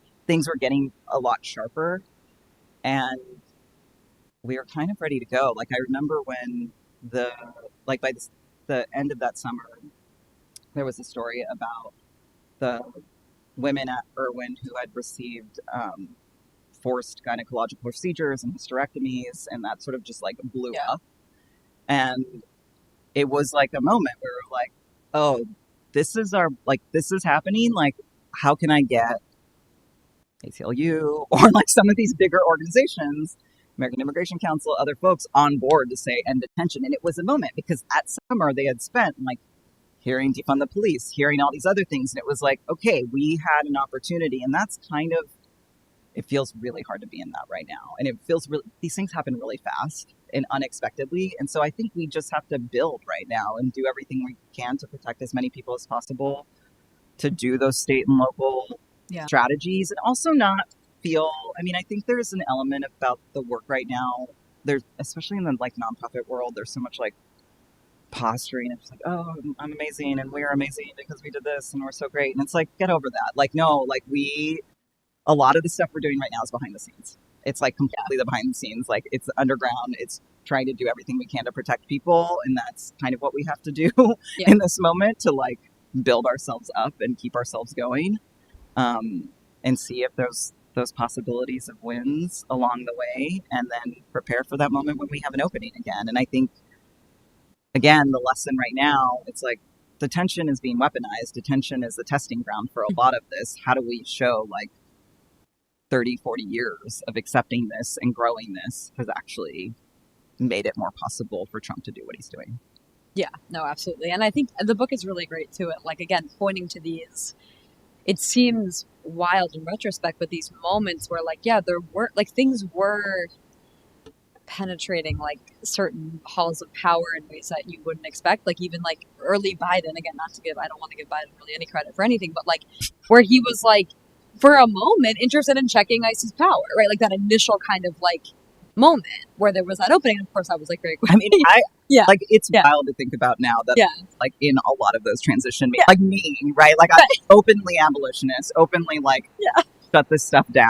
were getting a lot sharper. And we were kind of ready to go. Like I remember when by the end of that summer, there was a story about the women at Irwin who had received forced gynecological procedures and hysterectomies, and that sort of just like blew up. And it was like a moment where we were like, oh, this is happening. Like, how can I get ACLU or like some of these bigger organizations, American Immigration Council, other folks on board to say end detention? And it was a moment because that summer they had spent like hearing defund the police, hearing all these other things. And it was like, okay, we had an opportunity. And that's kind of, it feels really hard to be in that right now. And it feels really, these things happen really fast and unexpectedly. And so I think we just have to build right now and do everything we can to protect as many people as possible, to do those state and local strategies, and also not feel, I think there's an element about the work right now. There's, especially in the like nonprofit world, there's so much like posturing. It's like, oh, I'm amazing and we're amazing because we did this and we're so great. And it's like, get over that. Like, no, like a lot of the stuff we're doing right now is behind the scenes. It's like completely the behind the scenes. Like it's underground. It's trying to do everything we can to protect people. And that's kind of what we have to do in this moment to like build ourselves up and keep ourselves going. And see if there's those possibilities of wins along the way, and then prepare for that moment when we have an opening again. And I think, again, the lesson right now, it's like detention is being weaponized. Detention is the testing ground for a lot of this. How do we show like 30, 40 years of accepting this and growing this has actually made it more possible for Trump to do what he's doing? Yeah, no, absolutely. And I think the book is really great too. Like, again, pointing to these, it seems wild in retrospect, but these moments where like, there were like things were penetrating like certain halls of power in ways that you wouldn't expect. Like even like early Biden, again, I don't want to give Biden really any credit for anything, but like where he was like, for a moment, interested in checking ICE's power, right? Like that initial kind of like moment where there was that opening. Of course, I was like very quick. Like it's wild to think about now that like in a lot of those transition like me, right? Like I'm openly abolitionist, openly like shut this stuff down.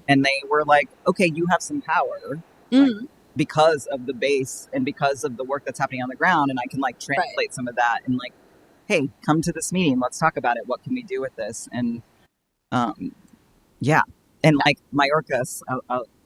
And they were like, okay, you have some power like, because of the base and because of the work that's happening on the ground, and I can like translate some of that and like, hey, come to this meeting, let's talk about it. What can we do with this? And and like Mayorkas,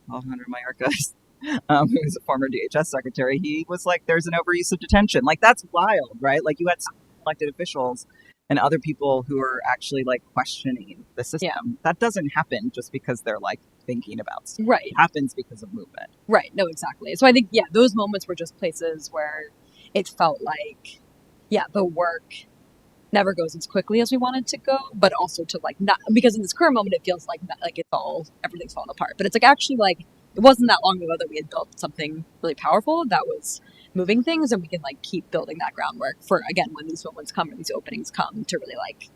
Alejandro Mayorkas, who's a former DHS secretary, he was like, there's an overuse of detention. Like, that's wild, right? Like, you had elected officials and other people who are actually like questioning the system. That doesn't happen just because they're like thinking about stuff. It happens because of movement. Right. No, exactly. So I think, those moments were just places where it felt like, the work never goes as quickly as we wanted to go, but also to like not, because in this current moment it feels like everything's falling apart, but it's like actually like it wasn't that long ago that we had built something really powerful that was moving things, and we can like keep building that groundwork for, again, when these moments come or these openings come, to really like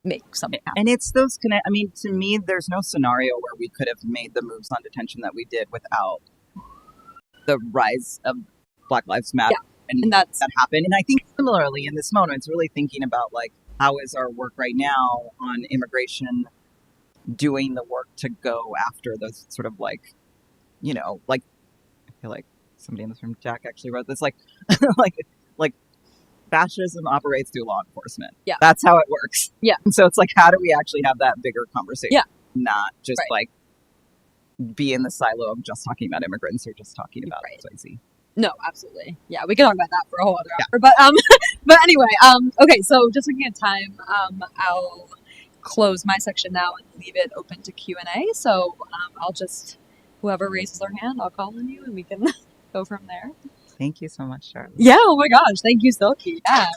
make something happen. And it's those to me, there's no scenario where we could have made the moves on detention that we did without the rise of Black Lives Matter and that happened. And I think similarly in this moment, it's really thinking about like, how is our work right now on immigration doing the work to go after those sort of like, like, I feel like somebody in this room, Jack, actually wrote this, like, like fascism operates through law enforcement. Yeah. That's how it works. Yeah. And so it's like, how do we actually have that bigger conversation? Yeah. Not just right. like be in the silo of just talking about immigrants or just talking about right. XYZ. No, absolutely. Yeah, we can talk about that for a whole other hour. But but anyway, okay, so just looking at time, I'll close my section now and leave it open to Q&A. So I'll just, whoever raises their hand, I'll call on you and we can go from there. Thank you so much, Charlotte. Yeah, oh my gosh, thank you, Silky. Yeah.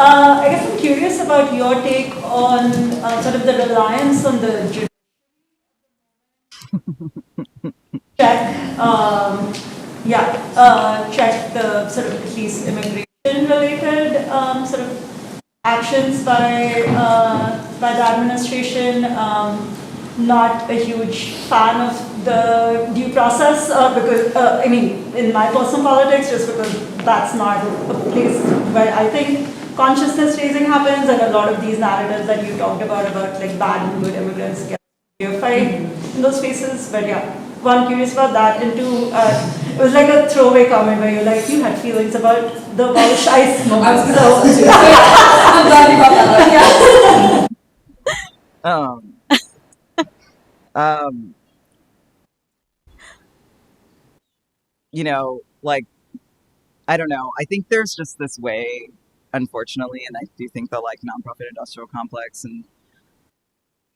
I guess I'm curious about your take on sort of the reliance on the judiciary check, check the sort of at least immigration-related sort of actions by the administration. Not a huge fan of the due process because, I mean, in my personal politics, just because that's not a place where I think consciousness raising happens, and a lot of these narratives that you talked about like bad and good immigrants get reified in those spaces. But yeah, one, curious about that, and two, it was like a throwaway comment where you're like, you had feelings about the Welsh ice moment. I was going to say I'm glad you brought that up. Yeah. Like, I don't know. I think there's just this way, unfortunately, and I do think the like nonprofit industrial complex and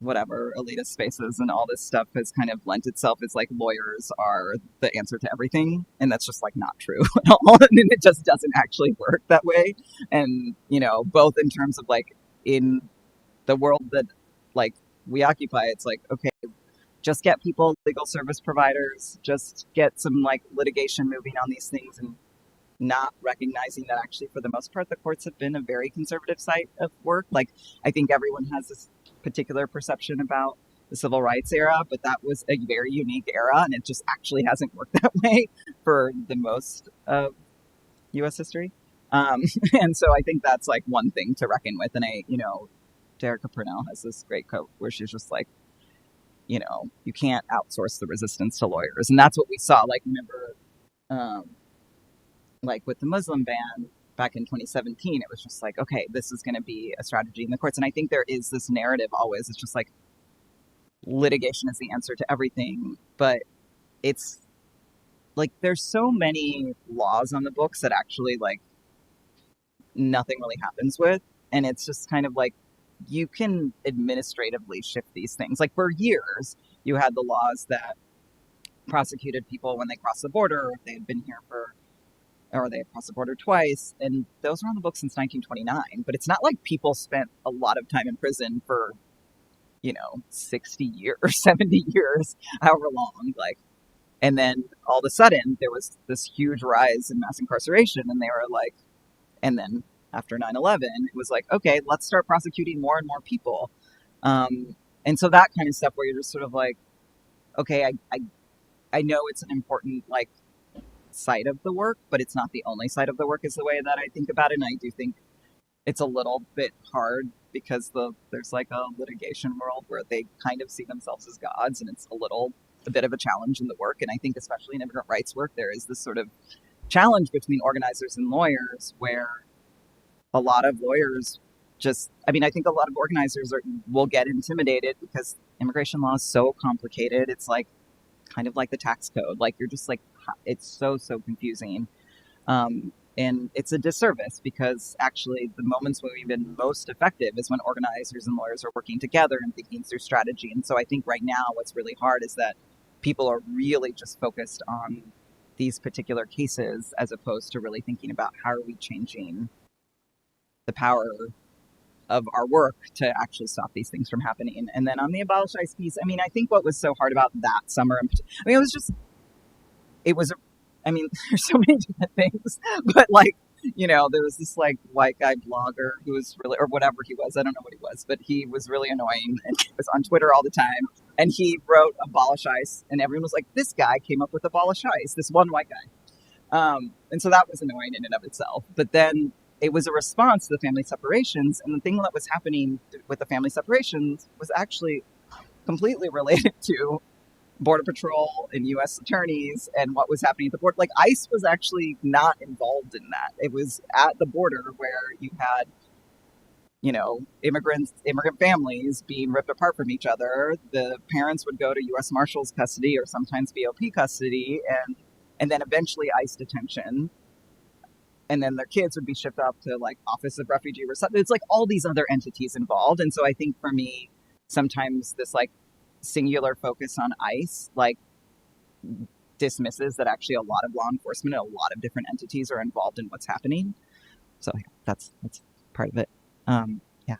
whatever elitist spaces and all this stuff has kind of lent itself as like lawyers are the answer to everything, and that's just like not true at all. And it just doesn't actually work that way. And both in terms of like in the world that like we occupy, it's like, okay, just get people legal service providers, just get some like litigation moving on these things, and not recognizing that actually for the most part the courts have been a very conservative site of work. Like, I think everyone has this particular perception about the civil rights era, but that was a very unique era, and it just actually hasn't worked that way for the most of US history. And so I think that's like one thing to reckon with. And Derica Purnell has this great quote where she's just like, you can't outsource the resistance to lawyers. And that's what we saw. Like, remember, like with the Muslim ban back in 2017, it was just like, okay, this is going to be a strategy in the courts. And I think there is this narrative always. It's just like litigation is the answer to everything. But it's like there's so many laws on the books that actually like nothing really happens with. And it's just kind of like, you can administratively shift these things. Like for years, you had the laws that prosecuted people when they crossed the border, or if they had been here or they had crossed the border twice. And those were on the books since 1929. But it's not like people spent a lot of time in prison for, 60 years or 70 years, however long. Like, and then all of a sudden there was this huge rise in mass incarceration, and they were like, and then after 9/11, it was like, okay, let's start prosecuting more and more people. And so that kind of stuff where you're just sort of like, okay, I know it's an important like side of the work, but it's not the only side of the work is the way that I think about it. And I do think it's a little bit hard because there's like a litigation world where they kind of see themselves as gods, and it's a bit of a challenge in the work. And I think especially in immigrant rights work, there is this sort of challenge between organizers and lawyers where a lot of lawyers I think a lot of organizers will get intimidated because immigration law is so complicated. It's like kind of like the tax code. Like you're just like, it's so confusing. And it's a disservice because actually the moments when we've been most effective is when organizers and lawyers are working together and thinking through strategy. And so I think right now what's really hard is that people are really just focused on these particular cases as opposed to really thinking about how are we changing the power of our work to actually stop these things from happening. And then on the Abolitionist piece, I think what was so hard about that summer, there's so many different things, but like there was this like white guy blogger who was really, or whatever he was, I don't know what he was, but he was really annoying and he was on Twitter all the time. And he wrote abolish ICE, and everyone was like, this guy came up with abolish ICE, this one white guy. And so that was annoying in and of itself. But then it was a response to the family separations. And the thing that was happening with the family separations was actually completely related to Border Patrol and U.S. attorneys and what was happening at the border. Like ICE was actually not involved in that. It was at the border where you had, immigrant families being ripped apart from each other. The parents would go to U.S. Marshals custody or sometimes BOP custody, and then eventually ICE detention. And then their kids would be shipped off to like Office of Refugee Resettlement. It's like all these other entities involved. And so I think for me, sometimes this like singular focus on ICE like dismisses that actually a lot of law enforcement and a lot of different entities are involved in what's happening. So yeah, that's part of it. Yeah.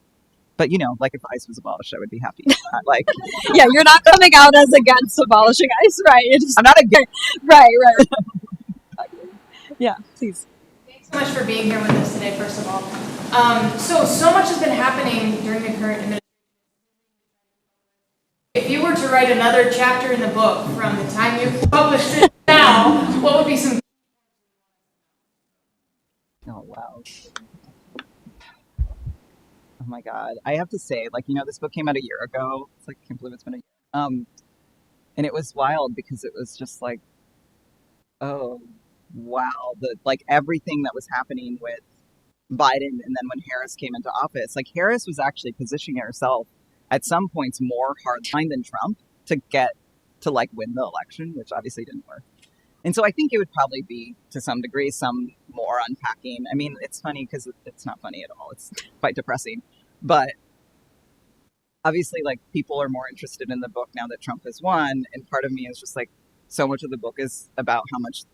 But like if ICE was abolished, I would be happy. Like Yeah, you're not coming out as against abolishing ICE, right? I'm not against. Right. Yeah, please. Thanks so much for being here with us today, first of all. So much has been happening during the current administration. If you were to write another chapter in the book from the time you published it now, what would be some... Oh, wow. Oh my God. I have to say, like, this book came out a year ago. It's like, I can't believe it's been a year. And it was wild because it was just like, oh, wow. Everything that was happening with Biden and then when Harris came into office, like Harris was actually positioning herself at some points more hardline than Trump to get to like win the election, which obviously didn't work. And so I think it would probably be to some degree some more unpacking. I mean, it's funny because it's not funny at all. It's quite depressing. But obviously, like people are more interested in the book now that Trump has won. And part of me is just like, so much of the book is about how much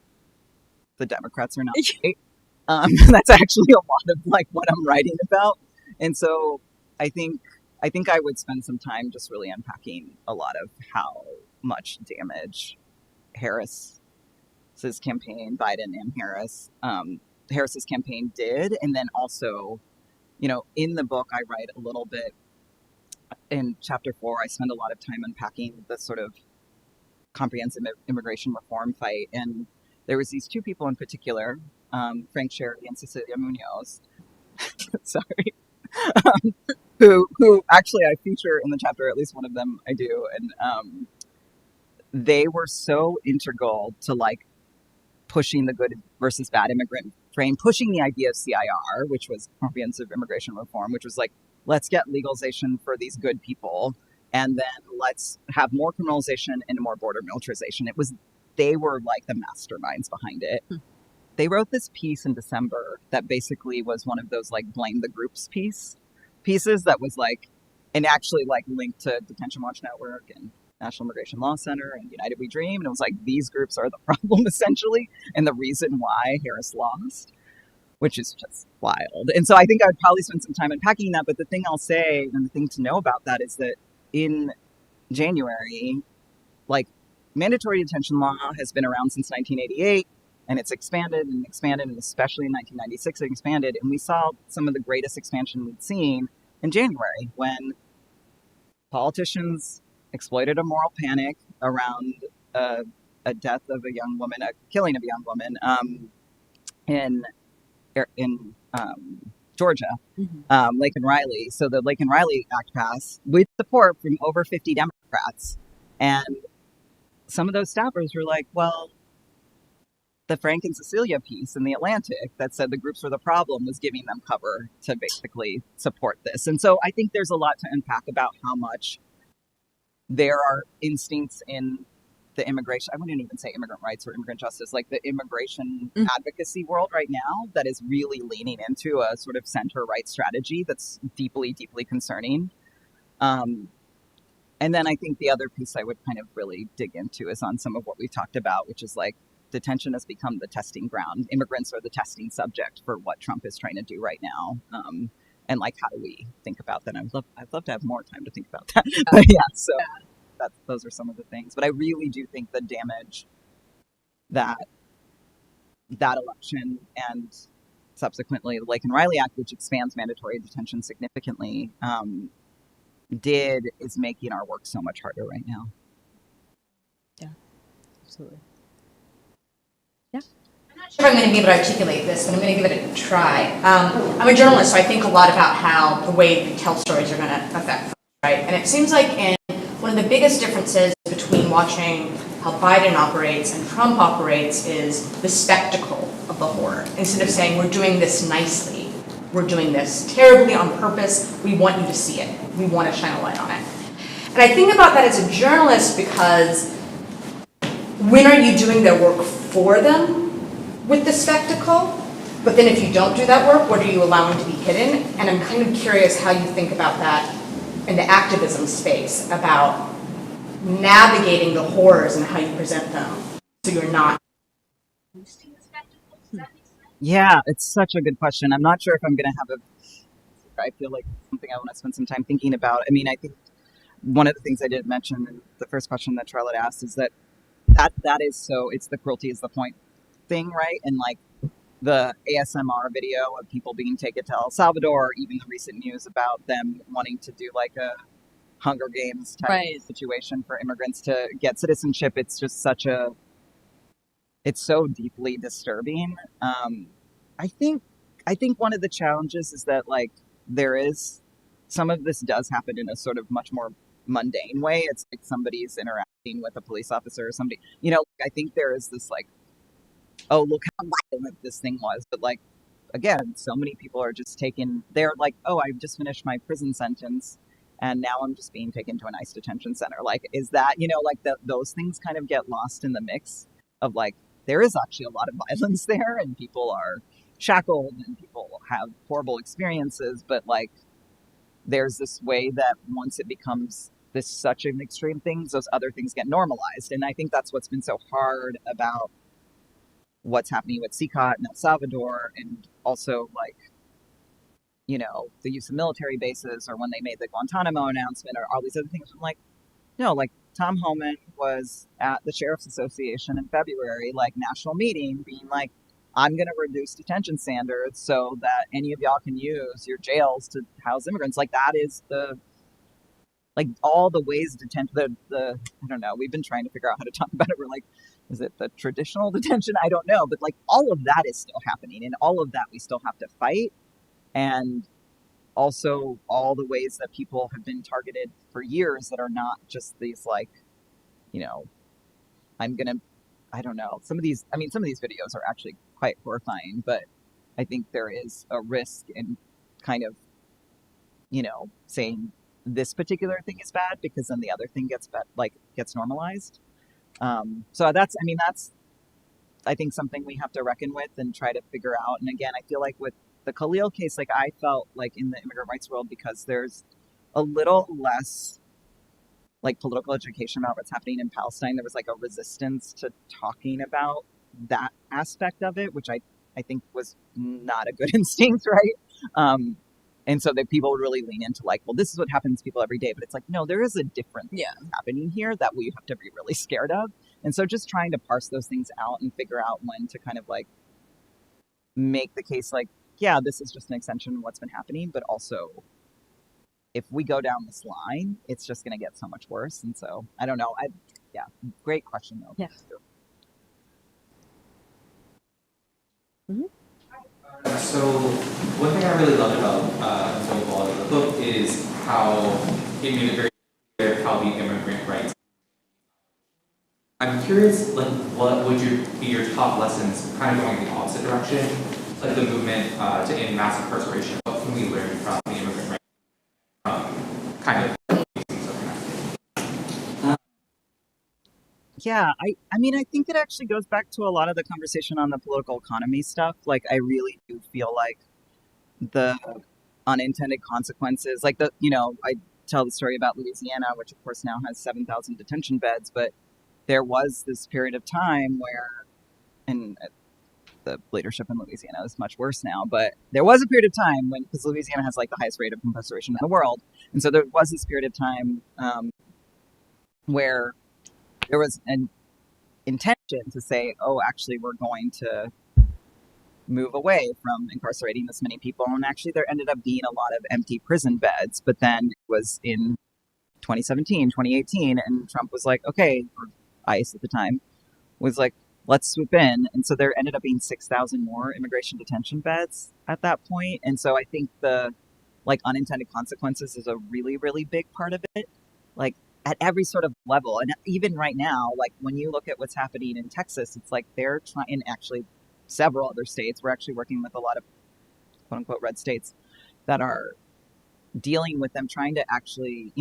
the Democrats are not great. That's actually a lot of like what I'm writing about. And so I think I would spend some time just really unpacking a lot of how much damage Harris's campaign, Biden and Harris's campaign did. And then also, in the book, I write a little bit in chapter 4, I spend a lot of time unpacking the sort of comprehensive immigration reform fight. And there was these two people in particular, Frank Sherry and Cecilia Munoz, sorry, who actually I feature in the chapter, at least one of them I do. And they were so integral to like pushing the good versus bad immigrant frame, pushing the idea of CIR, which was comprehensive immigration reform, which was like, let's get legalization for these good people. And then let's have more criminalization and more border militarization. They were like the masterminds behind it. They wrote this piece in December that basically was one of those like blame the groups pieces that was like, and actually like linked to Detention Watch Network and National Immigration Law Center and United We Dream. And it was like, these groups are the problem essentially. And the reason why Harris lost, which is just wild. And so I think I would probably spend some time unpacking that. But the thing I'll say, and the thing to know about that is that in January, like mandatory detention law has been around since 1988. And it's expanded and expanded, and especially in 1996, it expanded. And we saw some of the greatest expansion we'd seen in January when politicians exploited a moral panic around a death of a young woman, a killing of a young woman in Georgia, Lake and Riley. So the Lake and Riley Act passed with support from over 50 Democrats. And some of those staffers were like, well, the Frank and Cecilia piece in The Atlantic that said the groups were the problem was giving them cover to basically support this. And so I think there's a lot to unpack about how much there are instincts in the immigration, I wouldn't even say immigrant rights or immigrant justice, like the immigration advocacy world right now that is really leaning into a sort of center-right strategy that's deeply, deeply concerning. And then I think the other piece I would kind of really dig into is on some of what we talked about, which is like, detention has become the testing ground. Immigrants are the testing subject for what Trump is trying to do right now. And like, how do we think about that? I'd love to have more time to think about that. But yeah, so those are some of the things. But I really do think the damage that election and subsequently the Lake and Riley Act, which expands mandatory detention significantly, is making our work so much harder right now. Yeah, absolutely. I'm not sure if I'm going to be able to articulate this, but I'm going to give it a try. I'm a journalist, so I think a lot about how the way we tell stories are going to affect folks, right? And it seems like one of the biggest differences between watching how Biden operates and Trump operates is the spectacle of the horror. Instead of saying, we're doing this nicely, we're doing this terribly on purpose, we want you to see it. We want to shine a light on it. And I think about that as a journalist because when are you doing their work for them with the spectacle? But then if you don't do that work, what are you allowing to be hidden? And I'm kind of curious how you think about that in the activism space, about navigating the horrors and how you present them so you're not boosting the spectacle. Does that make sense? Yeah, it's such a good question. I'm not sure if I'm going to have I feel like something I want to spend some time thinking about. I mean, I think one of the things I did mention in the first question that Charlotte asked is that is so, it's the cruelty is the point thing, right? And like the ASMR video of people being taken to El Salvador, or even the recent news about them wanting to do like a Hunger Games type situation for immigrants to get citizenship. It's just it's so deeply disturbing. I think one of the challenges is that like some of this does happen in a sort of much more mundane way. It's like somebody's interacting with a police officer or somebody, I think there is this like, oh, look how violent this thing was. But like, again, so many people are just they're like, oh, I've just finished my prison sentence and now I'm just being taken to a nice detention center. Like, is that, those things kind of get lost in the mix of like, there is actually a lot of violence there and people are shackled and people have horrible experiences. But like, there's this way that once it becomes such an extreme thing, those other things get normalized. And I think that's what's been so hard about what's happening with CICOT in El Salvador, and also like, the use of military bases, or when they made the Guantanamo announcement, or all these other things. I'm like, no, like Tom Homan was at the Sheriff's Association in February, like national meeting, being like, I'm going to reduce detention standards so that any of y'all can use your jails to house immigrants. Like that is all the ways detention, I don't know, we've been trying to figure out how to talk about it. We're like, is it the traditional detention? I don't know. But like all of that is still happening, and all of that we still have to fight. And also all the ways that people have been targeted for years that are not just these like, I don't know. Some of these videos are actually quite horrifying, but I think there is a risk in kind of, saying this particular thing is bad because then the other thing gets normalized. So that's I think something we have to reckon with and try to figure out. And again, I feel like with the Khalil case, like I felt like in the immigrant rights world, because there's a little less like political education about what's happening in Palestine, there was like a resistance to talking about that aspect of it, which I think was not a good instinct, right? And so that people would really lean into like, well, this is what happens to people every day. But it's like, no, there is a different thing happening here that we have to be really scared of. And so just trying to parse those things out and figure out when to kind of like make the case like, yeah, this is just an extension of what's been happening. But also, if we go down this line, it's just going to get so much worse. And so I don't know. Great question though. Yes. So one thing I really loved about Unbuild Walls, the book, is how it made it very clear how the immigrant rights. I'm curious, like, what would be your top lessons, kind of going in the opposite direction, like the movement to end mass incarceration? What can we learn from the immigrant rights? Kind of. Yeah, I think it actually goes back to a lot of the conversation on the political economy stuff. Like, I really do feel like the unintended consequences, like I tell the story about Louisiana, which of course now has 7,000 detention beds, but there was this period of time where, and the leadership in Louisiana is much worse now, but there was a period of time when, because Louisiana has like the highest rate of incarceration in the world, and so there was this period of time where there was an intention to say, oh, actually, we're going to move away from incarcerating this many people. And actually, there ended up being a lot of empty prison beds. But then it was in 2017, 2018, and Trump was like, okay, or ICE at the time was like, let's swoop in. And so there ended up being 6,000 more immigration detention beds at that point. And so I think the like unintended consequences is a really, really big part of it. Like at every sort of level. And even right now, like when you look at what's happening in Texas, it's like they're trying, and actually several other states, we're actually working with a lot of quote unquote red states that are dealing with them trying to actually,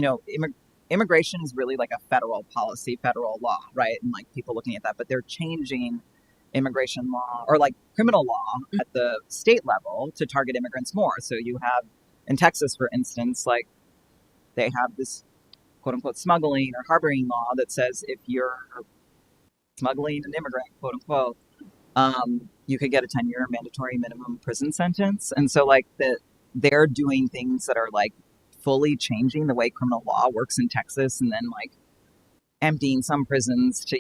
immigration is really like a federal policy, federal law, right? And like people looking at that, but they're changing immigration law or like criminal law at the state level to target immigrants more. So you have in Texas, for instance, like they have this quote unquote smuggling or harboring law that says if you're smuggling an immigrant, quote unquote, you could get a 10-year mandatory minimum prison sentence. And so like they're doing things that are like fully changing the way criminal law works in Texas, and then like emptying some prisons to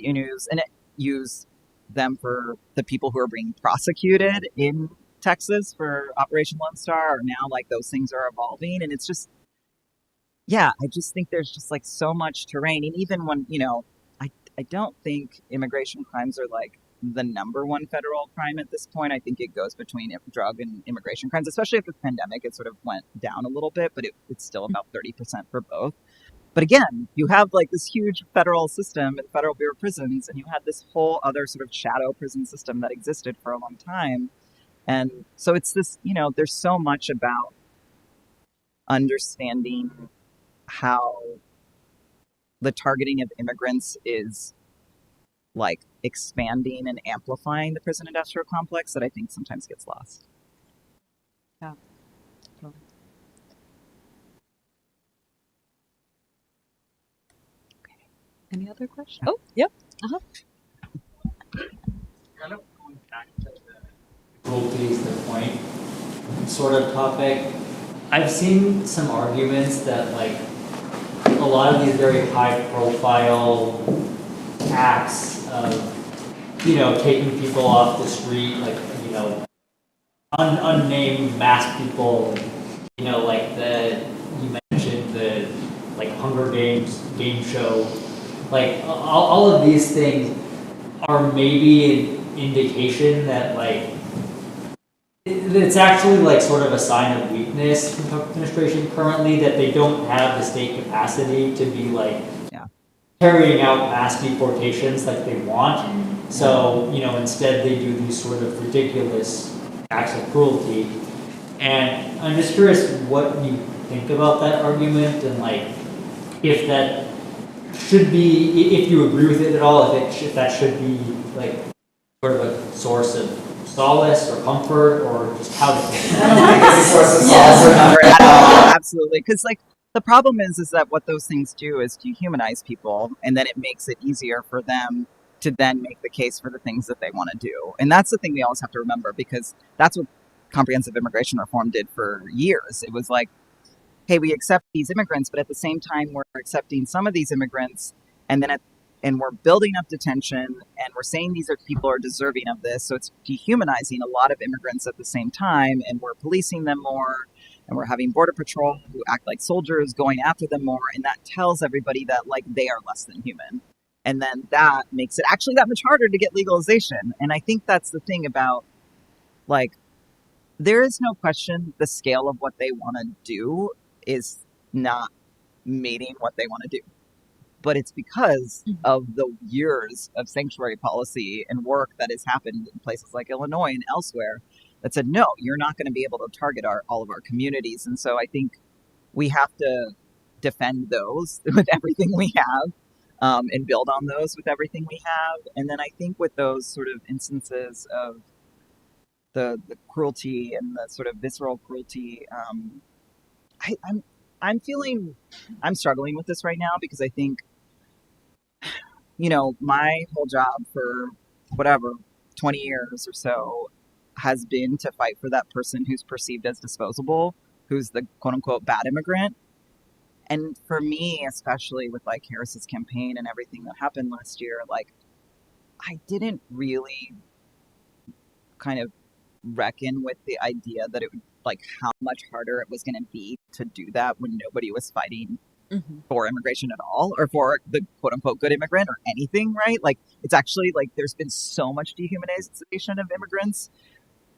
use them for the people who are being prosecuted in Texas for Operation Lone Star. Or now like those things are evolving, and it's just, yeah, I just think there's just like so much terrain. And even when, I don't think immigration crimes are like the number one federal crime at this point. I think it goes between drug and immigration crimes, especially after the pandemic. It sort of went down a little bit, but it's still about 30% for both. But again, you have like this huge federal system and Federal Bureau of Prisons, and you had this whole other sort of shadow prison system that existed for a long time. And so it's this, there's so much about understanding how the targeting of immigrants is like expanding and amplifying the prison industrial complex that I think sometimes gets lost. Yeah. Totally. Okay. Any other questions? Oh, yep. Uh-huh. Kind of going back to the cruelties, the point sort of topic. I've seen some arguments that like a lot of these very high profile acts of, taking people off the street, like, unnamed masked people, like you mentioned the like Hunger Games game show, like all of these things are maybe an indication that like it's actually like sort of a sign of weakness from the Trump administration currently, that they don't have the state capacity to be like carrying out mass deportations like they want. So, instead they do these sort of ridiculous acts of cruelty. And I'm just curious what you think about that argument, and like if that should be, if you agree with it at all, if that should be like sort of a source of solace or comfort, or just how to think about it. I don't think it's a source of solace or comfort at all. Absolutely. Because like the problem is that what those things do is dehumanize people, and then it makes it easier for them to then make the case for the things that they want to do. And that's the thing we always have to remember, because that's what comprehensive immigration reform did for years. It was like, hey, we accept these immigrants, but at the same time, we're accepting some of these immigrants, and then and we're building up detention, and we're saying these people are deserving of this. So it's dehumanizing a lot of immigrants at the same time, and we're policing them more, and we're having border patrol who act like soldiers going after them more, and that tells everybody that like they are less than human. And then that makes it actually that much harder to get legalization. And I think that's the thing about like, there is no question the scale of what they want to do is not meeting what they want to do. But it's because of the years of sanctuary policy and work that has happened in places like Illinois and elsewhere that said, no, you're not going to be able to target all of our communities. And so I think we have to defend those with everything we have, and build on those with everything we have. And then I think with those sort of instances of the cruelty and the sort of visceral cruelty, I'm struggling with this right now, because I think, my whole job for whatever, 20 years or so has been to fight for that person who's perceived as disposable, who's the quote unquote bad immigrant. And for me, especially with like Harris's campaign and everything that happened last year, like I didn't really kind of reckon with the idea that it would, like, how much harder it was going to be to do that when nobody was fighting for immigration at all, or for the quote unquote good immigrant or anything, right? Like, it's actually like there's been so much dehumanization of immigrants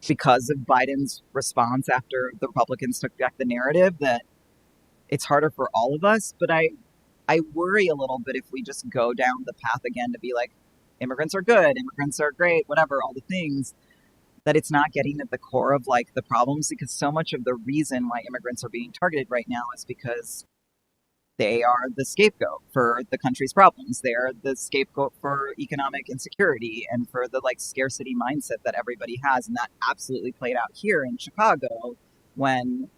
because of Biden's response after the Republicans took back the narrative that it's harder for all of us. But I worry a little bit if we just go down the path again to be like, immigrants are good, immigrants are great, whatever, all the things, that it's not getting at the core of like the problems, because so much of the reason why immigrants are being targeted right now is because they are the scapegoat for the country's problems. They are the scapegoat for economic insecurity and for the like scarcity mindset that everybody has. And that absolutely played out here in Chicago when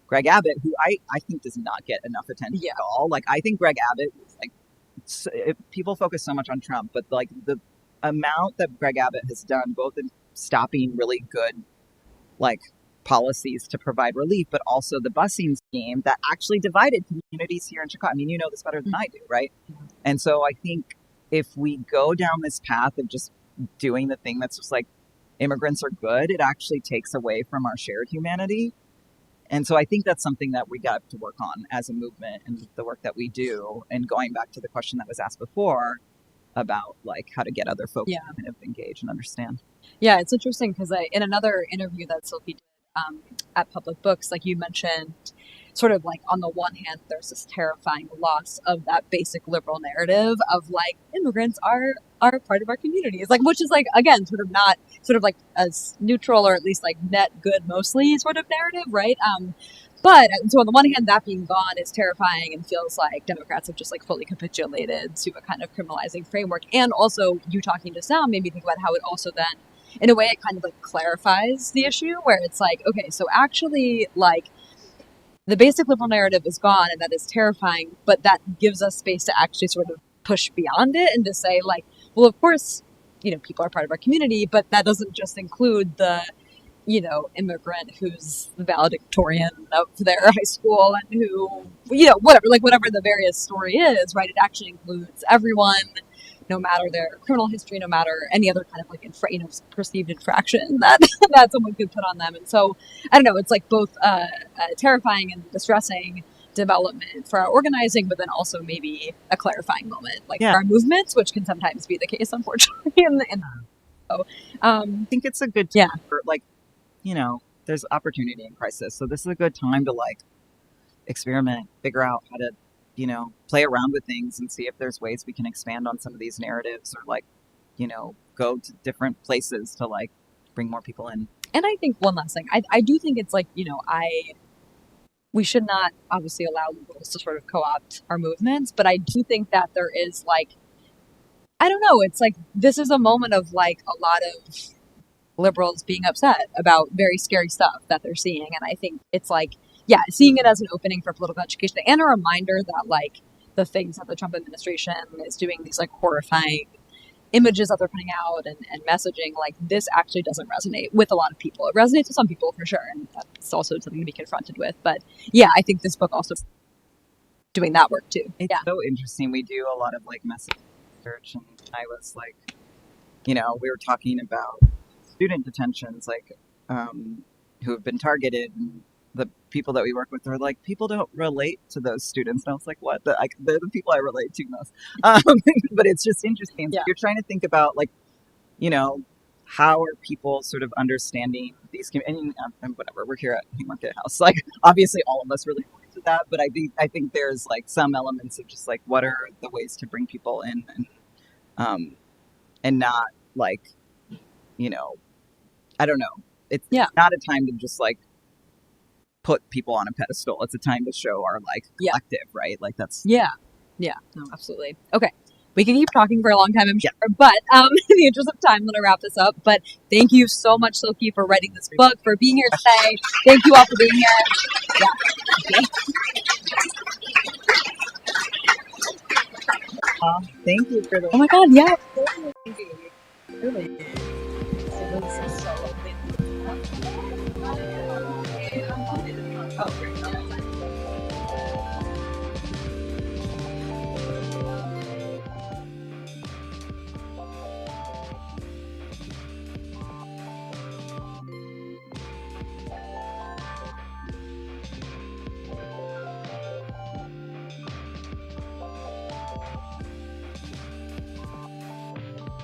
Greg Abbott, who I think does not get enough attention at all. Like, I think Greg Abbott was like, people focus so much on Trump, but like the amount that Greg Abbott has done, both in stopping really good like policies to provide relief, but also the busing scheme that actually divided communities here in Chicago. I mean, you know this better than I do, right? And so I think if we go down this path of just doing the thing that's just like immigrants are good, it actually takes away from our shared humanity. And so I think that's something that we got to work on as a movement and the work that we do. And going back to the question that was asked before about like how to get other folks to kind of engage and understand. Yeah, it's interesting because in another interview that Silky did at Public Books, like you mentioned, sort of like on the one hand, there's this terrifying loss of that basic liberal narrative of like immigrants are part of our communities, like, which is like, again, sort of not sort of like as neutral or at least like net good mostly sort of narrative, right? But so on the one hand, that being gone is terrifying and feels like Democrats have just like fully capitulated to a kind of criminalizing framework. And also you talking just now made me think about how it also then, in a way, it kind of like clarifies the issue where it's like, okay, so actually like the basic liberal narrative is gone and that is terrifying, but that gives us space to actually sort of push beyond it and to say like, well, of course, you know, people are part of our community, but that doesn't just include the, you know, immigrant who's the valedictorian of their high school and who, you know, whatever the various story is, right? It actually includes everyone, no matter their criminal history, no matter any other kind of like, perceived infraction that that someone could put on them. And so, I don't know, it's like both a terrifying and distressing development for our organizing, but then also maybe a clarifying moment, like for our movements, which can sometimes be the case, unfortunately. I think it's a good time for like, you know, there's opportunity in crisis. So this is a good time to like experiment, figure out how to, you know, play around with things and see if there's ways we can expand on some of these narratives or like, you know, go to different places to like bring more people in. And I think one last thing, I do think it's like, you know, we should not obviously allow liberals to sort of co-opt our movements, but I do think that there is like, I don't know, it's like, this is a moment of like a lot of liberals being upset about very scary stuff that they're seeing. And I think it's like, yeah, seeing it as an opening for political education and a reminder that like the things that the Trump administration is doing, these like horrifying images that they're putting out and messaging, like this actually doesn't resonate with a lot of people. It resonates with some people for sure. And that's also something to be confronted with. But yeah, I think this book also doing that work too. It's so interesting. We do a lot of like message research, and I was like, you know, we were talking about student detentions, like who have been targeted, and the people that we work with are like, people don't relate to those students. And I was like, what? They're the people I relate to most. But it's just interesting. So you're trying to think about like, you know, how are people sort of understanding these, and whatever, we're here at Haymarket House. Like, obviously all of us really relate to that, but I think there's like some elements of just like, what are the ways to bring people in and not like, you know, I don't know. It's not a time to just like put people on a pedestal. It's a time to show our like collective, right? Like that's no, absolutely. Okay, we can keep talking for a long time, I'm sure, but in the interest of time, I'm going to wrap this up. But thank you so much, Silky, for writing this book, for being here today. Thank you all for being here. Thank you for the. Oh my God, yeah. Really. So this is so lovely. Oh, great.